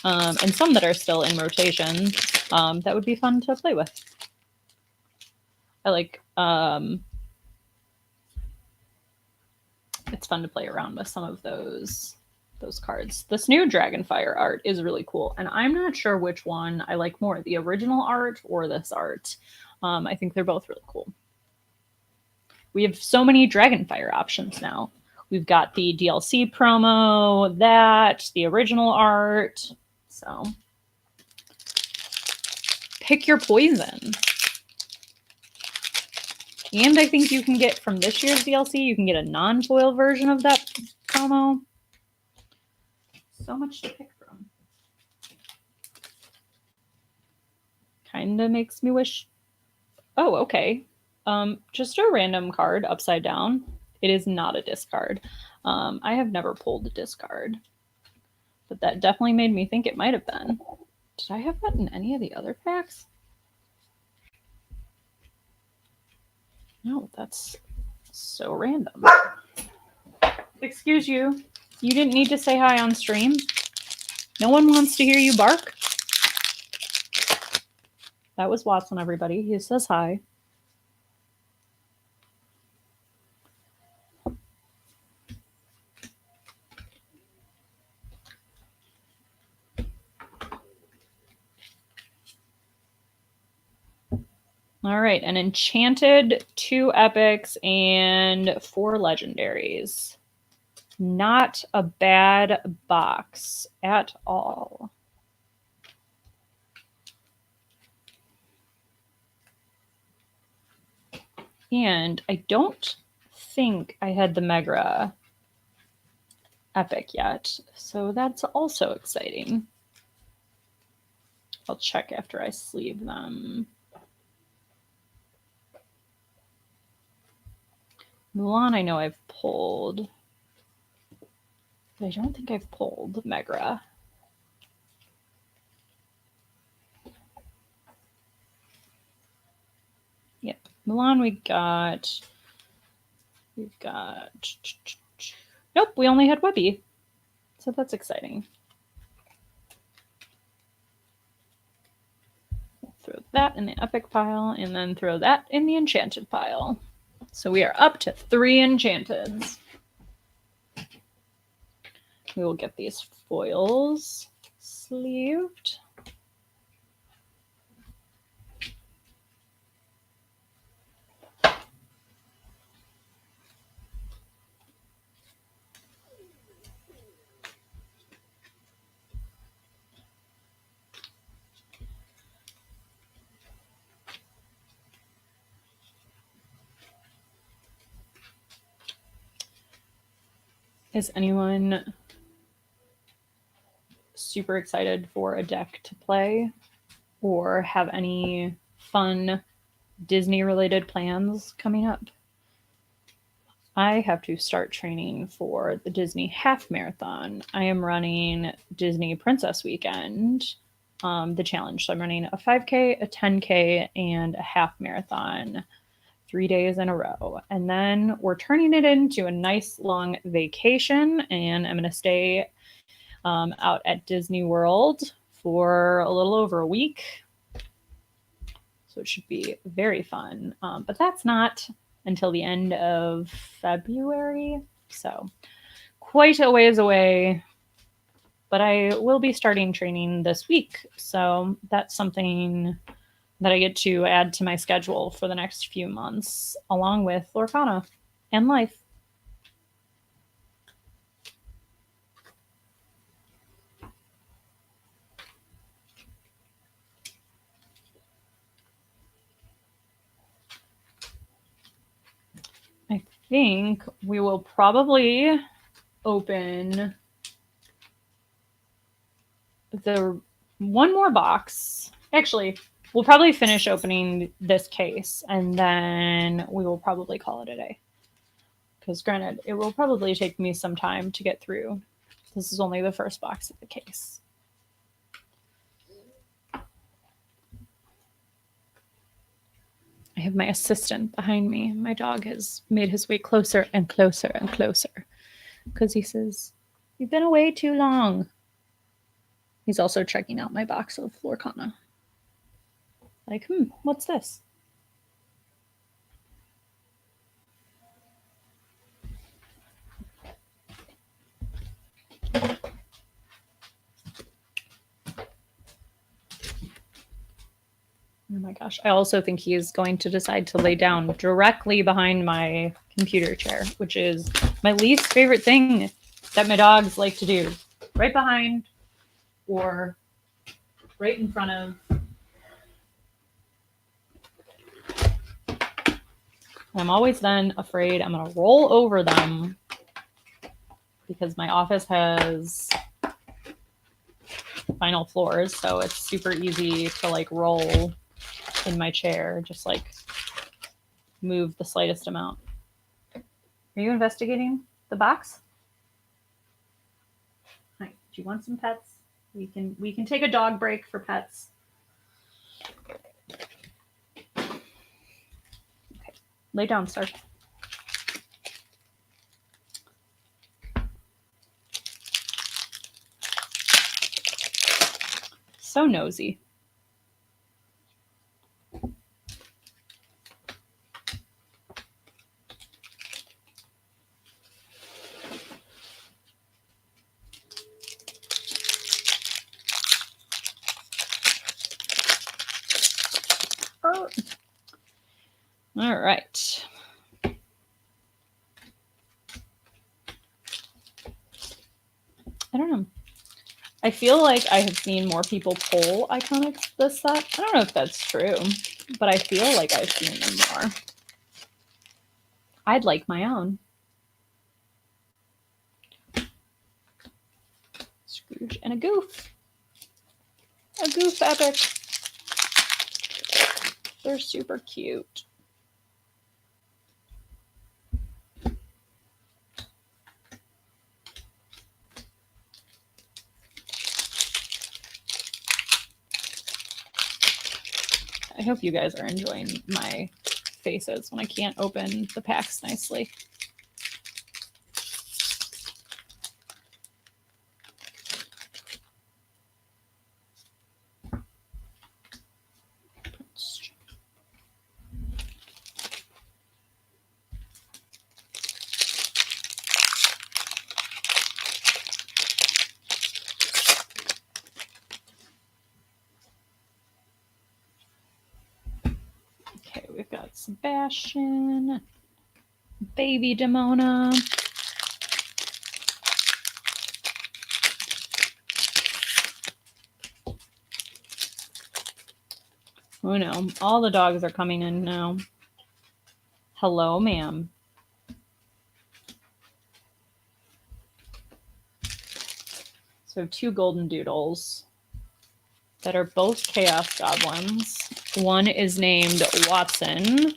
and some that are still in rotation. That would be fun to play with. I like it's fun to play around with some of those cards. This new Dragonfire art is really cool, and I'm not sure which one I like more, the original art or this art. I think they're both really cool. We have so many Dragonfire options now. We've got the DLC promo, the original art. So pick your poison. And I think you can get from this year's DLC, you can get a non-foil version of that promo. So much to pick from. Kinda makes me wish. Oh, okay. Just a random card upside down. It is not a discard. I have never pulled a discard, but that definitely made me think it might have been. Did I have that in any of the other packs? No, that's so random. Excuse you. You didn't need to say hi on stream. No one wants to hear you bark. That was Watson, everybody. He says hi. All right, an enchanted, 2 epics, and 4 legendaries. Not a bad box at all. And I don't think I had the Megra epic yet, so that's also exciting. I'll check after I sleeve them. Mulan, I know I've pulled, but I don't think I've pulled Megra. Yep, Mulan we've got. Nope, we only had Webby, so that's exciting. Throw that in the epic pile, and then throw that in the enchanted pile. So we are up to 3 enchanteds. We will get these foils sleeved. Is anyone super excited for a deck to play or have any fun Disney-related plans coming up? I have to start training for the Disney Half Marathon. I am running Disney Princess Weekend, the challenge. So I'm running a 5K, a 10K, and a half marathon 3 days in a row. And then we're turning it into a nice long vacation, and I'm going to stay out at Disney World for a little over a week. So it should be very fun. But that's not until the end of February. So quite a ways away. But I will be starting training this week. So that's something that I get to add to my schedule for the next few months, along with Lorcana and life. I think we will probably open the one more box. Actually, we'll probably finish opening this case and then we will probably call it a day. Because granted, it will probably take me some time to get through. This is only the first box of the case. I have my assistant behind me. My dog has made his way closer and closer and closer because he says, "You've been away too long." He's also checking out my box of Lorcana. Like, what's this? Oh my gosh. I also think he is going to decide to lay down directly behind my computer chair, which is my least favorite thing that my dogs like to do. Right behind or right in front of. I'm always then afraid I'm going to roll over them because my office has final floors, so it's super easy to like roll in my chair, just like move the slightest amount. Are you investigating the box? Hi, do you want some pets? We can take a dog break for pets. Okay. Lay down, sir. So nosy. All right. I don't know. I feel like I have seen more people pull iconics this set. I don't know if that's true, but I feel like I've seen them more. I'd like my own. Scrooge and a Goof. A Goof epic. They're super cute. I hope you guys are enjoying my faces when I can't open the packs nicely. Okay, we've got Sebastian, baby Demona. Oh no, all the dogs are coming in now. Hello, ma'am. So 2 golden doodles that are both chaos goblins. One is named Watson,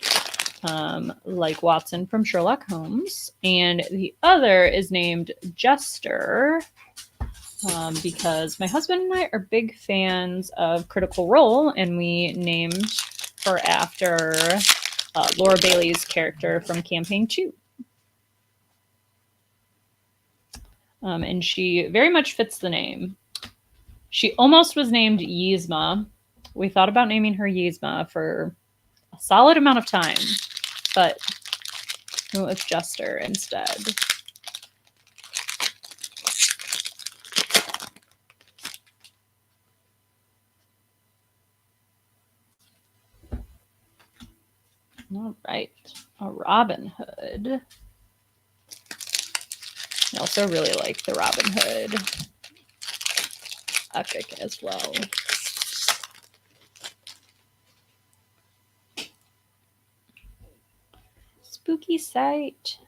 like Watson from Sherlock Holmes, and the other is named Jester, because my husband and I are big fans of Critical Role, and we named her after Laura Bailey's character from Campaign 2. And she very much fits the name. She almost was named Yzma. We thought about naming her Yzma for a solid amount of time, but we went with Jester instead. All right, a Robin Hood. I also really like the Robin Hood epic as well. Spooky Sight.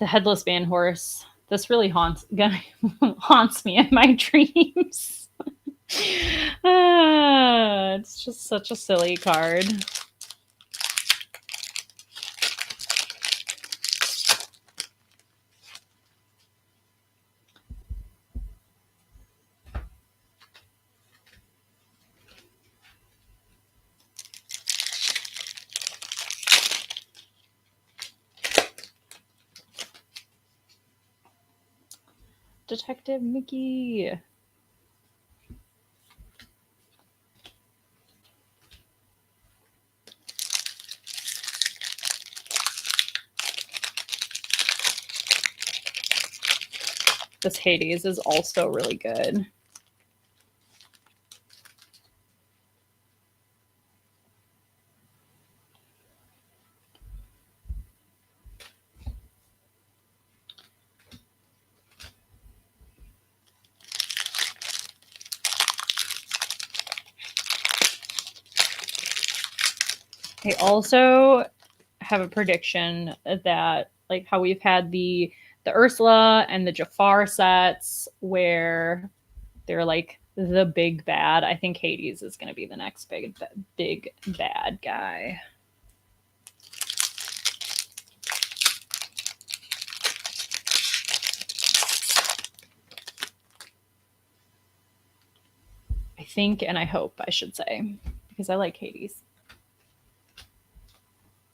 the headless man horse. This really haunts me in my dreams. It's just such a silly card. Detective Mickey. This Hades is also really good. I also have a prediction that, like how we've had the Ursula and the Jafar sets where they're like the big bad. I think Hades is going to be the next big bad guy. I think, and I hope, I should say, because I like Hades.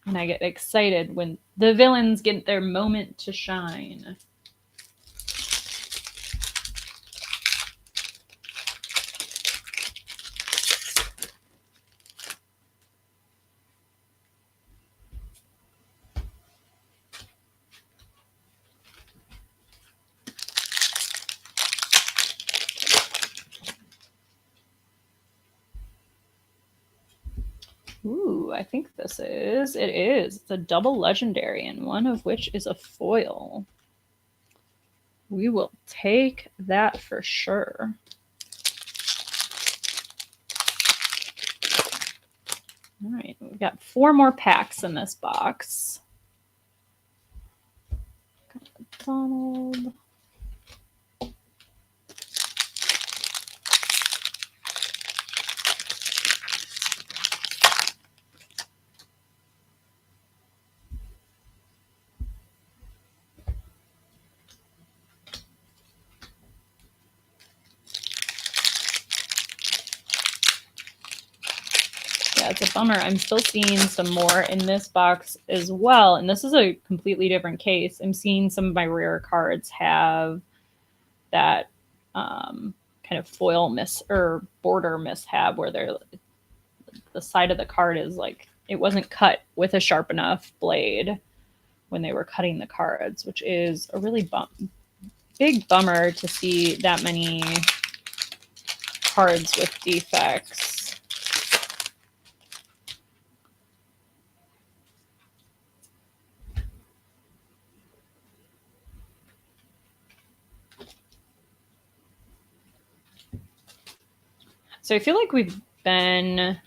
And I get excited when the villains get their moment to shine. Ooh, I think this is. It is. It's a double legendary, and one of which is a foil. We will take that for sure. All right, we've got 4 more packs in this box. Donald. Yeah, it's a bummer. I'm still seeing some more in this box as well. And this is a completely different case. I'm seeing some of my rare cards have that kind of foil miss or border mishap where they're the side of the card is like it wasn't cut with a sharp enough blade when they were cutting the cards, which is a really big bummer to see that many cards with defects. So I feel like we've been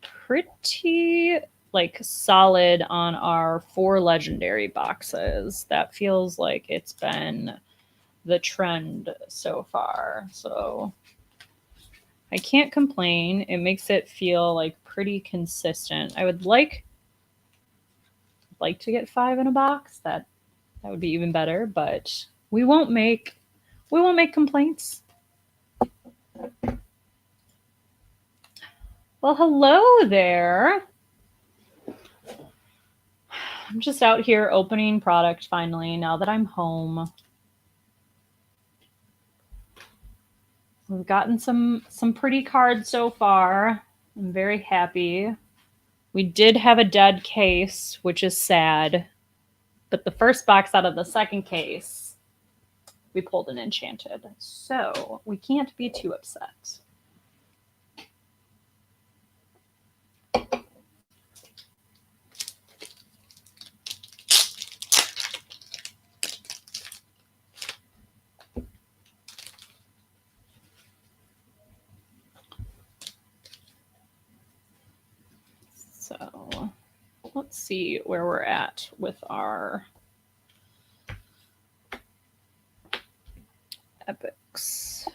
pretty like solid on our 4 legendary boxes. That feels like it's been the trend so far. So I can't complain. It makes it feel like pretty consistent. I would like to get 5 in a box. That would be even better, but we won't make complaints. Well, hello there. I'm just out here opening product finally now that I'm home. We've gotten some pretty cards so far. I'm very happy. We did have a dead case, which is sad. But the first box out of the second case, we pulled an enchanted. So we can't be too upset. So let's see where we're at with our epics.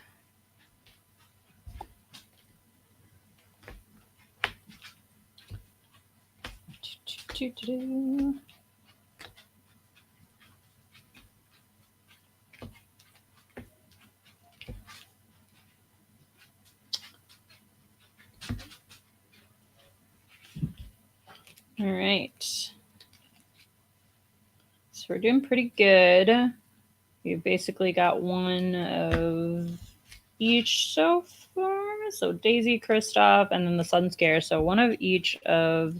All right. So we're doing pretty good. We've basically got one of each so far. So Daisy, Kristoff, and then the Sun Scare. So one of each of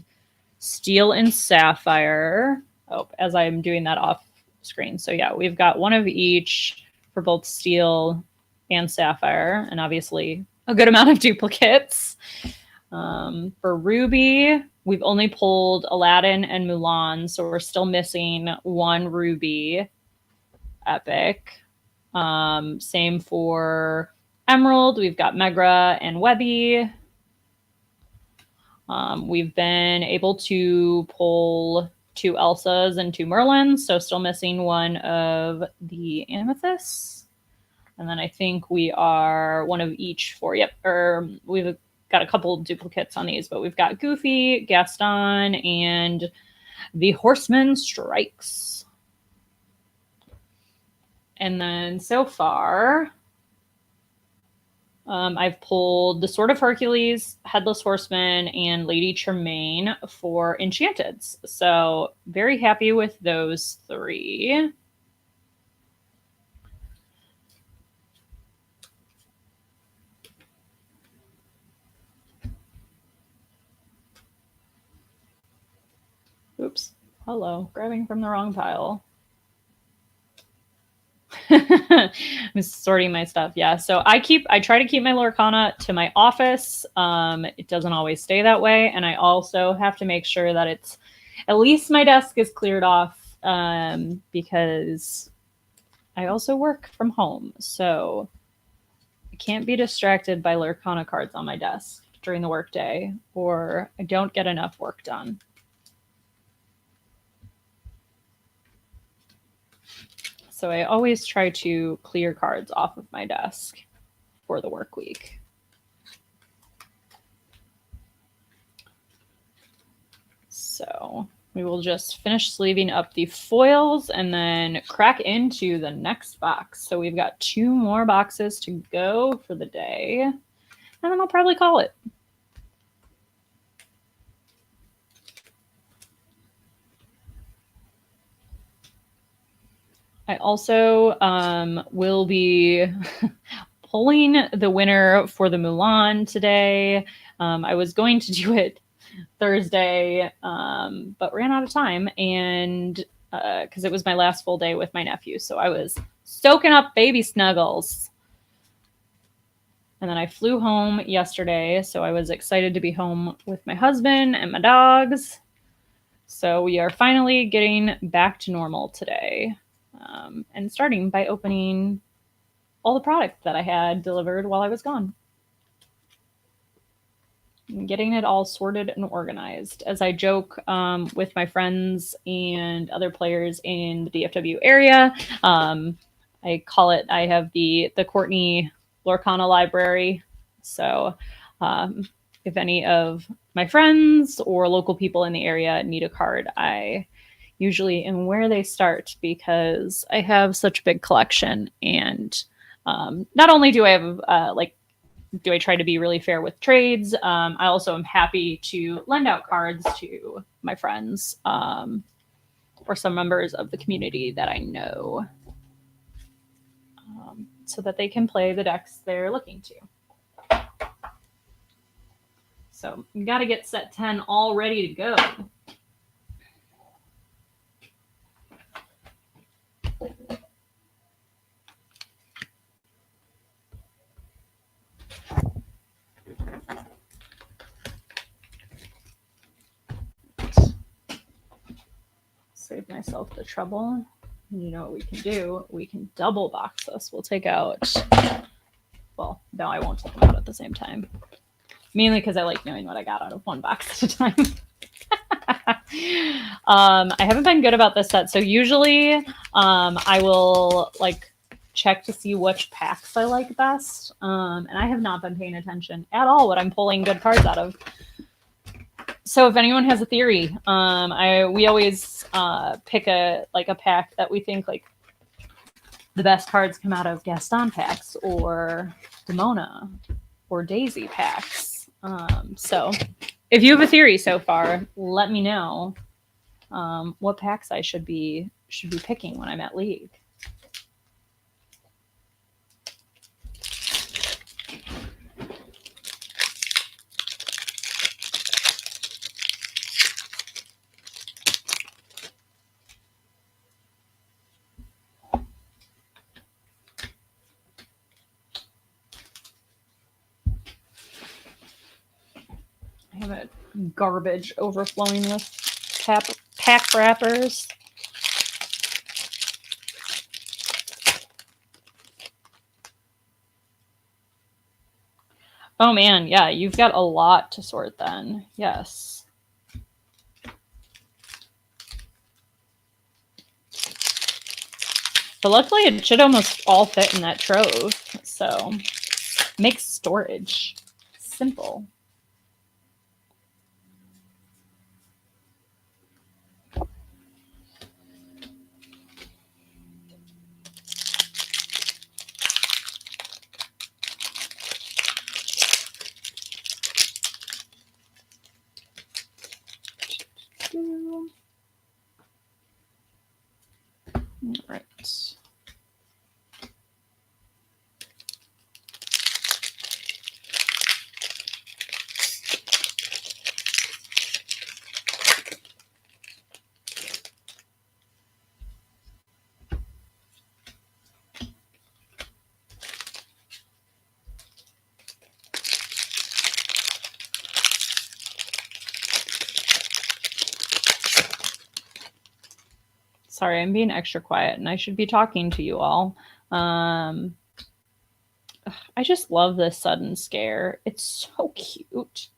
Steel and Sapphire. Oh, as I'm doing that off screen. So yeah, we've got one of each for both Steel and Sapphire, and obviously a good amount of duplicates. For Ruby, we've only pulled Aladdin and Mulan, so we're still missing one Ruby epic. Same for Emerald, we've got Megra and Webby. We've been able to pull 2 Elsas and 2 Merlins, so still missing one of the Amethysts. And then I think we are one of each for, we've got a couple duplicates on these, but we've got Goofy, Gaston, and the Horseman Strikes. And then so far, I've pulled the Sword of Hercules, Headless Horseman, and Lady Tremaine for Enchanteds. So very happy with those 3. Oops. Hello. Grabbing from the wrong pile. I'm sorting my stuff. Yeah. So I try to keep my Lorcana to my office. It doesn't always stay that way. And I also have to make sure that it's at least my desk is cleared off, because I also work from home. So I can't be distracted by Lorcana cards on my desk during the workday, or I don't get enough work done. So I always try to clear cards off of my desk for the work week. So we will just finish sleeving up the foils and then crack into the next box. So we've got 2 more boxes to go for the day, and then I'll probably call it. I also will be pulling the winner for the Mulan today. I was going to do it Thursday, but ran out of time, and because it was my last full day with my nephew. So I was soaking up baby snuggles. And then I flew home yesterday, so I was excited to be home with my husband and my dogs. So we are finally getting back to normal today. And starting by opening all the product that I had delivered while I was gone. And getting it all sorted and organized. As I joke with my friends and other players in the DFW area, I call it, I have the Courtney Lorcana library. So if any of my friends or local people in the area need a card, I usually am where they start, because I have such a big collection. And not only do I have do I try to be really fair with trades, I also am happy to lend out cards to my friends or some members of the community that I know, so that they can play the decks they're looking to. So you got to get set 10 all ready to go. Save myself the trouble. You know what we can do? We can double box this. We'll take out, well, no, I won't take them out at the same time. Mainly because I like knowing what I got out of one box at a time. I haven't been good about this set. So usually I will check to see which packs I like best. And I have not been paying attention at all what I'm pulling good cards out of. So if anyone has a theory, we always pick a pack that we think like the best cards come out of Gaston packs or Demona or Daisy packs. So if you have a theory so far, let me know what packs I should be picking when I'm at League. I have a garbage overflowing with pack wrappers. Oh man, yeah, you've got a lot to sort then. Yes. But luckily it should almost all fit in that trove. So makes storage simple. All right. Sorry, I'm being extra quiet and I should be talking to you all. I just love this sudden scare. It's so cute.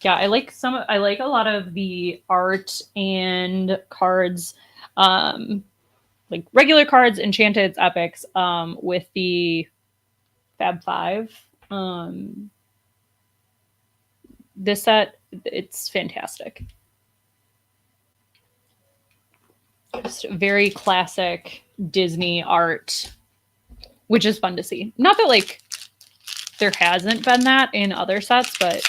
Yeah, I like a lot of the art and cards, like regular cards, enchanted, epics, with the Fab Five. This set, it's fantastic. Just very classic Disney art, which is fun to see. Not that like there hasn't been that in other sets, but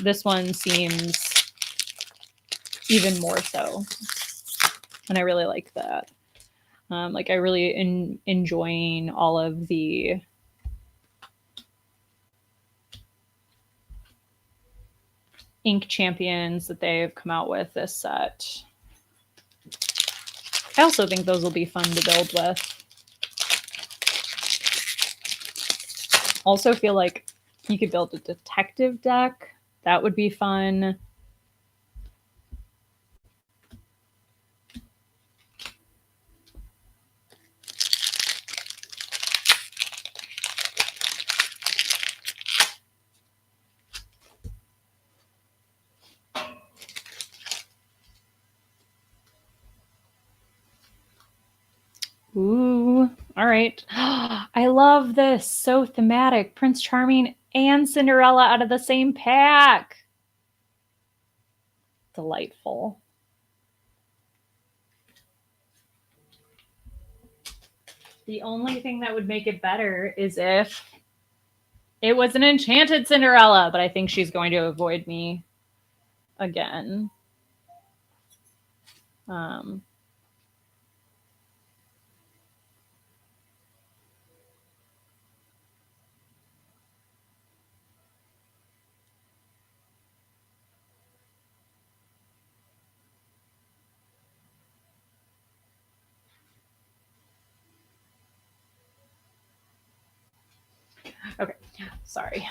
this one seems even more so, and I really like that. Like I really enjoying all of the ink champions that they've come out with this set. I also think those will be fun to build with. Also feel like you could build a detective deck. That would be fun. Ooh, all right. I love this. So thematic. Prince Charming and Cinderella out of the same pack. Delightful. The only thing that would make it better is if it was an enchanted Cinderella, but I think she's going to avoid me again. Okay, sorry.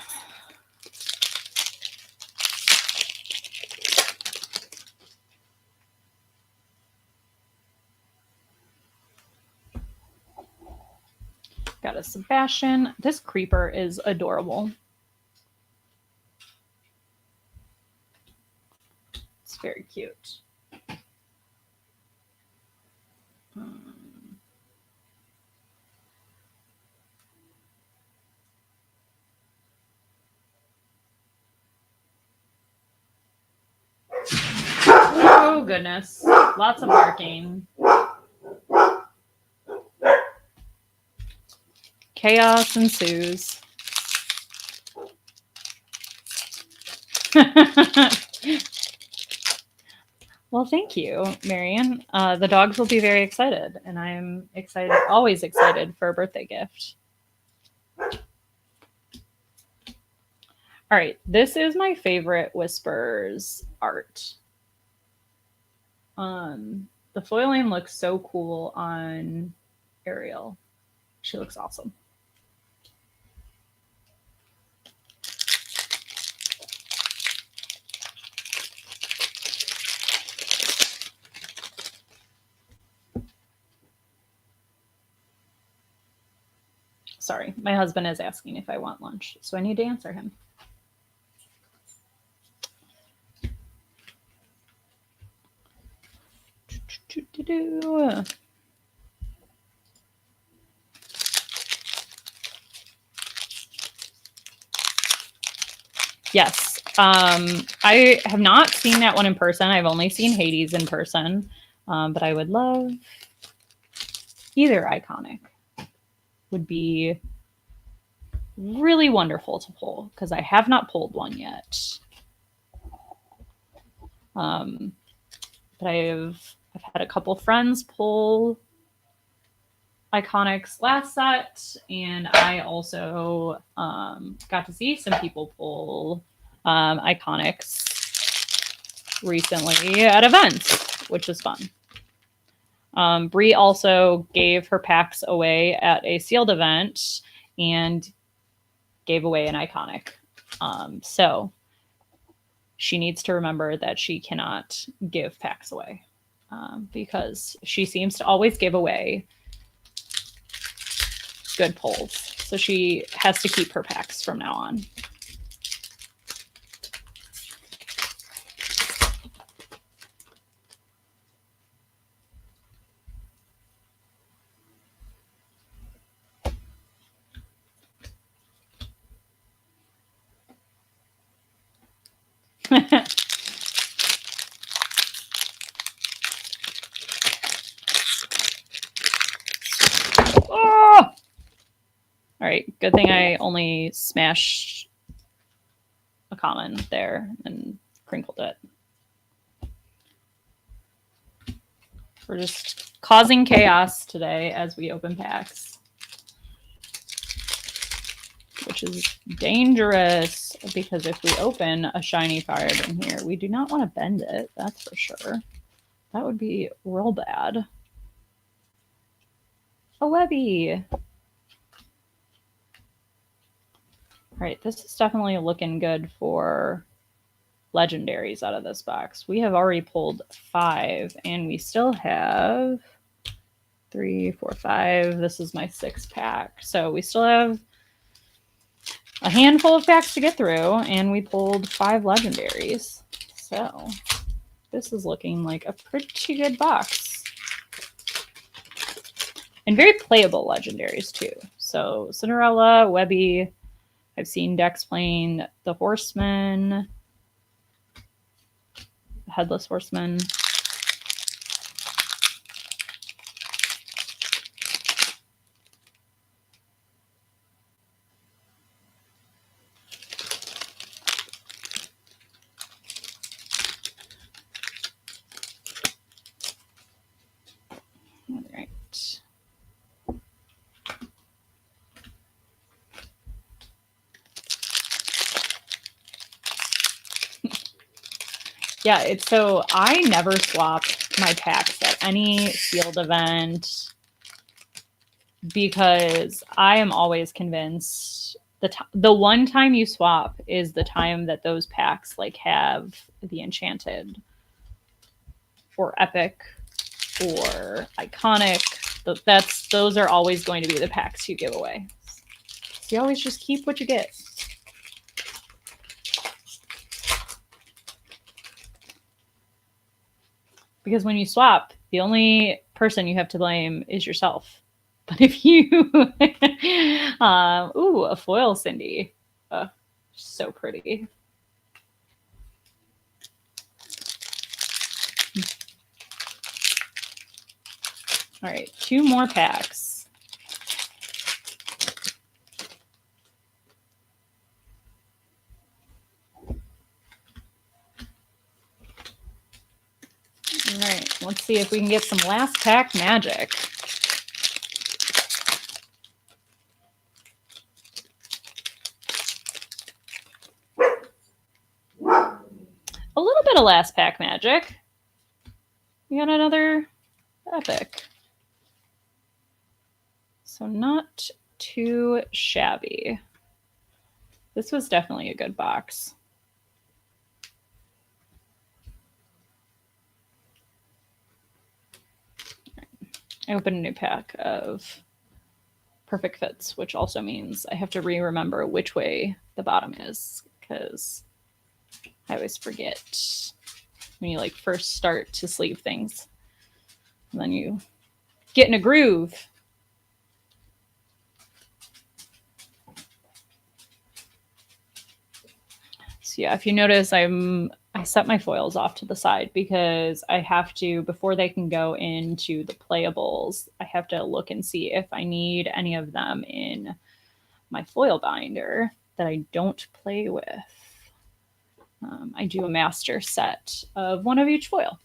Got a Sebastian. This creeper is adorable. It's very cute. Oh, goodness. Lots of barking. Chaos ensues. Well, thank you, Marion. The dogs will be very excited, and I'm excited, always excited for a birthday gift. All right, this is my favorite Whispers art. The foiling looks so cool on Ariel. She looks awesome. Sorry, my husband is asking if I want lunch, so I need to answer him. Yes. I have not seen that one in person. I've only seen Hades in person. But I would love either iconic. Would be really wonderful to pull because I have not pulled one yet. But I've had a couple friends pull iconics last set, and I also got to see some people pull iconics recently at events, which was fun. Bree also gave her packs away at a sealed event and gave away an iconic. So she needs to remember that she cannot give packs away because she seems to always give away good pulls. So she has to keep her packs from now on. Oh! All right, good thing I only smashed a common there and crinkled it. We're just causing chaos today as we open packs, which is dangerous because if we open a shiny card in here, we do not want to bend it, that's for sure. That would be real bad. A Webby. All right, this is definitely looking good for legendaries out of this box. We have already pulled 5, and we still have 3, 4, 5. This is my 6th pack. So we still have a handful of packs to get through, and we pulled 5 legendaries. So this is looking like a pretty good box. And very playable legendaries, too. So Cinderella, Webby. I've seen Dex playing the Horseman, the Headless Horseman. All right. Yeah, it's so I never swap my packs at any sealed event because I am always convinced the one time you swap is the time that those packs like have the enchanted or epic or iconic Those are always going to be the packs you give away. So you always just keep what you get. Because when you swap, the only person you have to blame is yourself. But if you, ooh, a foil Cindy, so pretty. All right, 2 more packs. All right, let's see if we can get some last pack magic. A little bit of last pack magic. We got another epic. So not too shabby. This was definitely a good box. I opened a new pack of perfect fits, which also means I have to remember which way the bottom is, because I always forget when you like first start to sleeve things. And then you get in a groove. So yeah, if you notice, I set my foils off to the side because I have to, before they can go into the playables, I have to look and see if I need any of them in my foil binder that I don't play with. I do a master set of 1 of each foil.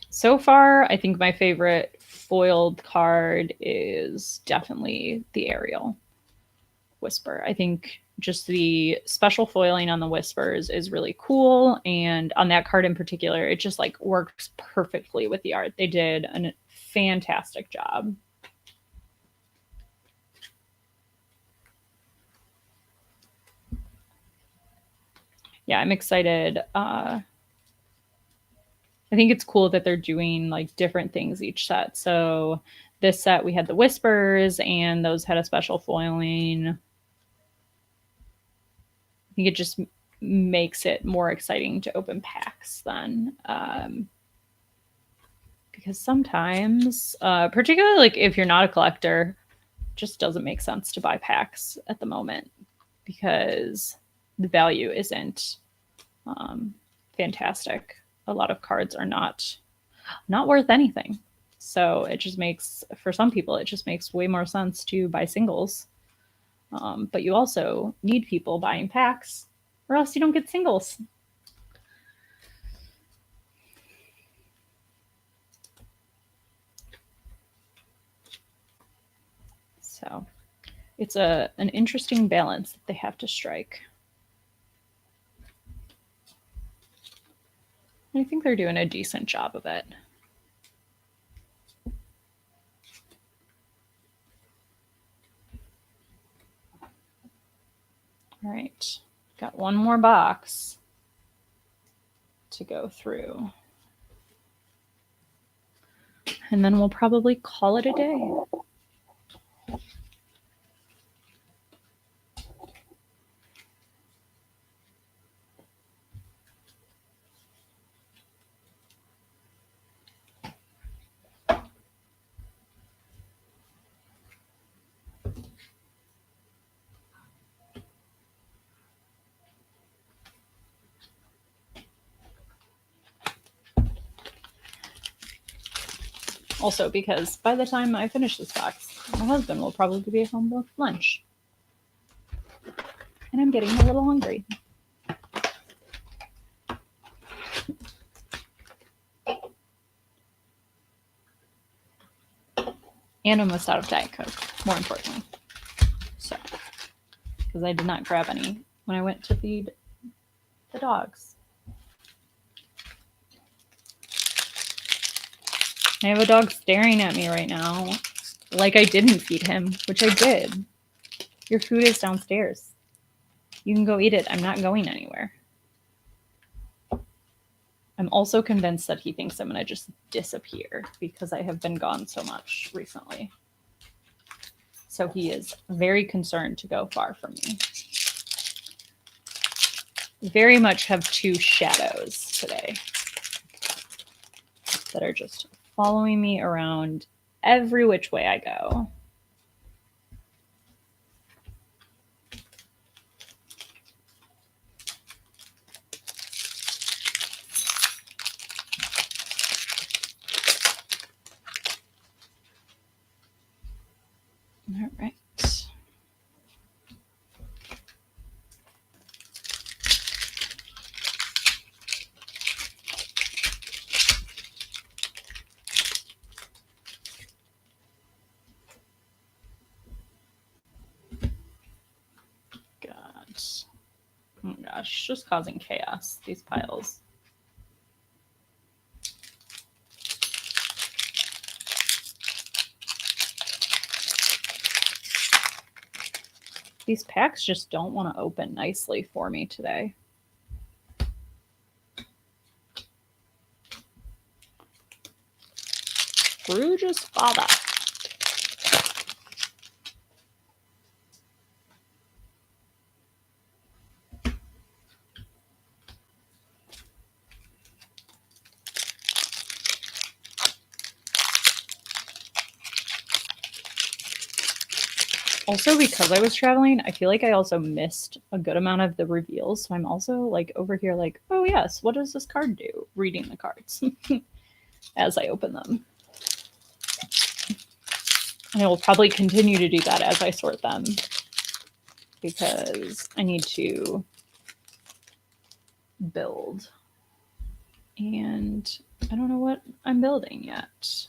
So far, I think my favorite foiled card is definitely the Ariel Whisper. I think just the special foiling on the Whispers is really cool. And on that card in particular, it just like works perfectly with the art. They did a fantastic job. Yeah, I'm excited. I think it's cool that they're doing like different things each set. So this set we had the Whispers and those had a special foiling. I think it just makes it more exciting to open packs then. Because sometimes, particularly like if you're not a collector, it just doesn't make sense to buy packs at the moment because the value isn't fantastic. A lot of cards are not worth anything. So it just makes, for some people, it just makes way more sense to buy singles. But you also need people buying packs or else you don't get singles. So it's an interesting balance that they have to strike. I think they're doing a decent job of it. All right, got 1 more box to go through. And then we'll probably call it a day. Also, because by the time I finish this box, my husband will probably be home with lunch. And I'm getting a little hungry. And almost out of Diet Coke, more importantly. So, because I did not grab any when I went to feed the dogs. I have a dog staring at me right now like I didn't feed him, which I did. Your food is downstairs. You can go eat it. I'm not going anywhere. I'm also convinced that he thinks I'm going to just disappear because I have been gone so much recently. So he is very concerned to go far from me. Very much have two shadows today that are just following me around every which way I go. All right. Oh my gosh, just causing chaos, these piles. These packs just don't want to open nicely for me today. Scrooge's father. Also, because I was traveling, I feel like I also missed a good amount of the reveals. So I'm also like over here like, oh yes, what does this card do? Reading the cards as I open them. And I will probably continue to do that as I sort them because I need to build. And I don't know what I'm building yet.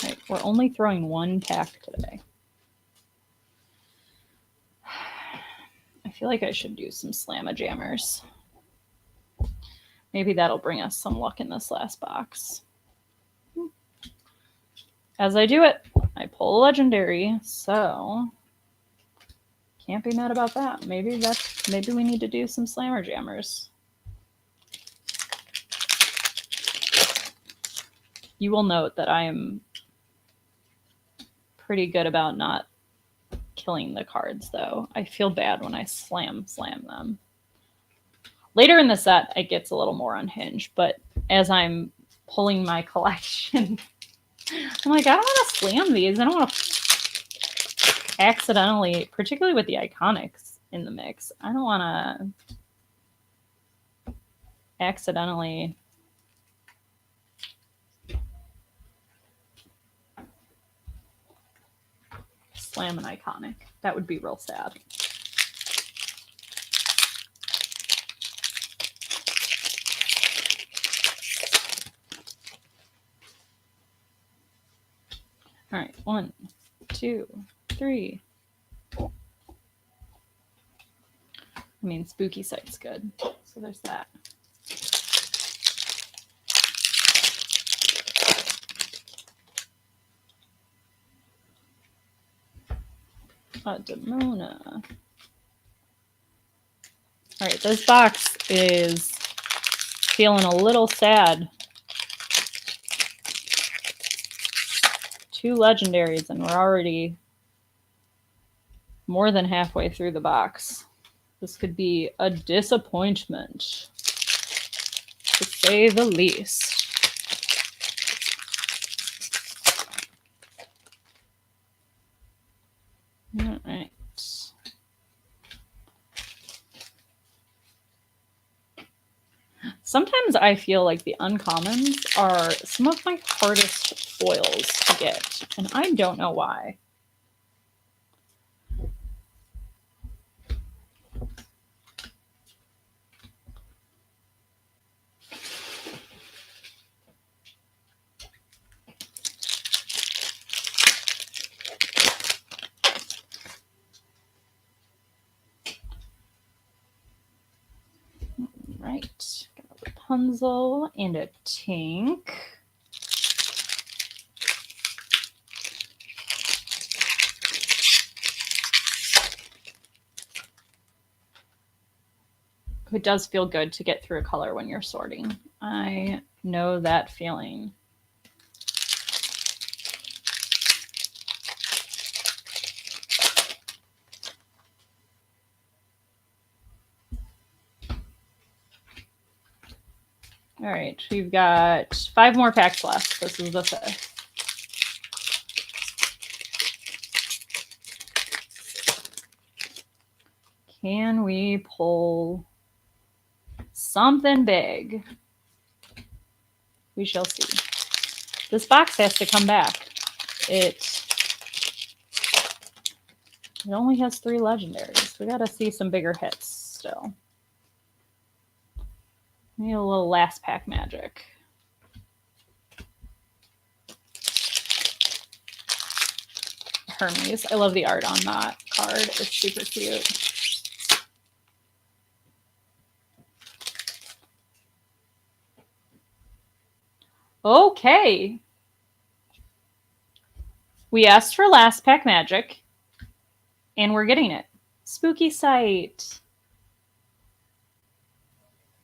Right, we're only throwing one pack today. I feel like I should do some slamma-jammers. Maybe that'll bring us some luck in this last box. As I do it, I pull a legendary, so can't be mad about that. Maybe we need to do some slamma-jammers. You will note that I am pretty good about not killing the cards, though. I feel bad when I slam them. Later in the set, it gets a little more unhinged, but as I'm pulling my collection, I'm like, I don't want to slam these. I don't want to accidentally, particularly with the iconics in the mix, I don't want to accidentally slam an iconic. That would be real sad. All right, 1, 2, 3. I mean, spooky sight's good. So there's that. Demona. All right, this box is feeling a little sad. 2 legendaries, and we're already more than halfway through the box. This could be a disappointment, to say the least. All right. Sometimes I feel like the uncommons are some of my hardest foils to get, and I don't know why. Right, got a Rapunzel and a Tink. It does feel good to get through a color when you're sorting. I know that feeling. All right, we've got 5 more packs left. This is the 5th. Can we pull something big? We shall see. This box has to come back. It only has 3 legendaries. We gotta see some bigger hits still. Need a little last pack magic. Hermes. I love the art on that card. It's super cute. Okay. We asked for last pack magic, and we're getting it. Spooky Sight.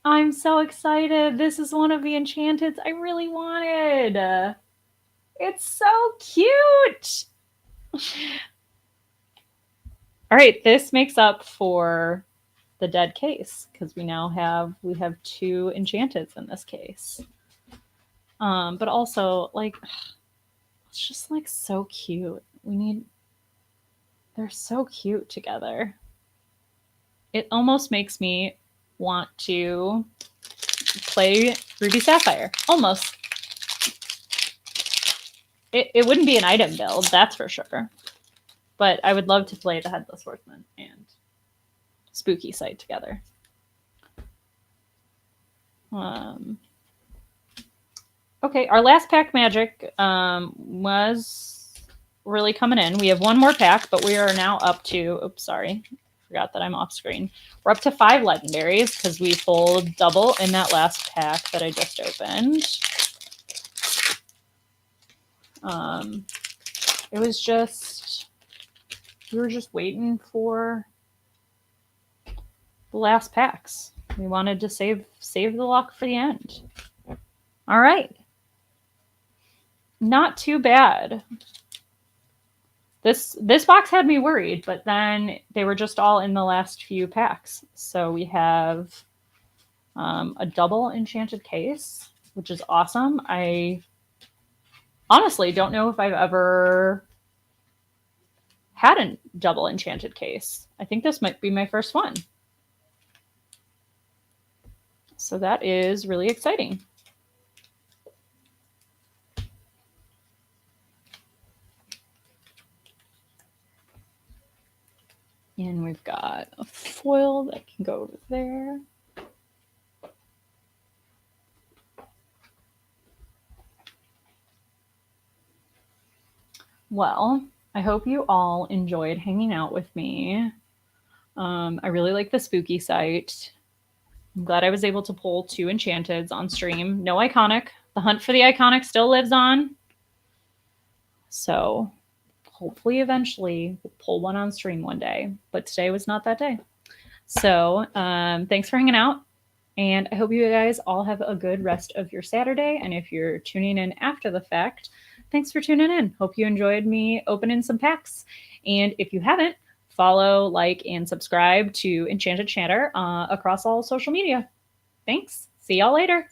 I'm so excited. This is one of the enchanteds I really wanted. It's so cute. All right, this makes up for the dead case because we have 2 enchanteds in this case. But also, like, it's just like so cute. They're so cute together. It almost makes me want to play Ruby Sapphire. Almost. It wouldn't be an item build, that's for sure. But I would love to play the Headless Horseman and Spooky Sight together. Okay, our last pack magic was really coming in. We have 1 more pack, but we are now up to, oops, sorry. Forgot that I'm off screen. We're up to 5 legendaries because we pulled double in that last pack that I just opened. It was just, we were just waiting for the last packs. We wanted to save the luck for the end. All right. Not too bad. This box had me worried, but then they were just all in the last few packs. So we have a double enchanted case, which is awesome. I honestly don't know if I've ever had a double enchanted case. I think this might be my first one. So that is really exciting. And we've got a foil that can go over there. Well, I hope you all enjoyed hanging out with me. I really like the Spooky Sight. I'm glad I was able to pull 2 enchanteds on stream. No iconic. The hunt for the iconic still lives on. So hopefully eventually we'll pull one on stream one day. But today was not that day. So thanks for hanging out. And I hope you guys all have a good rest of your Saturday. And if you're tuning in after the fact, thanks for tuning in. Hope you enjoyed me opening some packs. And if you haven't, follow, like, and subscribe to Enchanted Chatter across all social media. Thanks. See y'all later.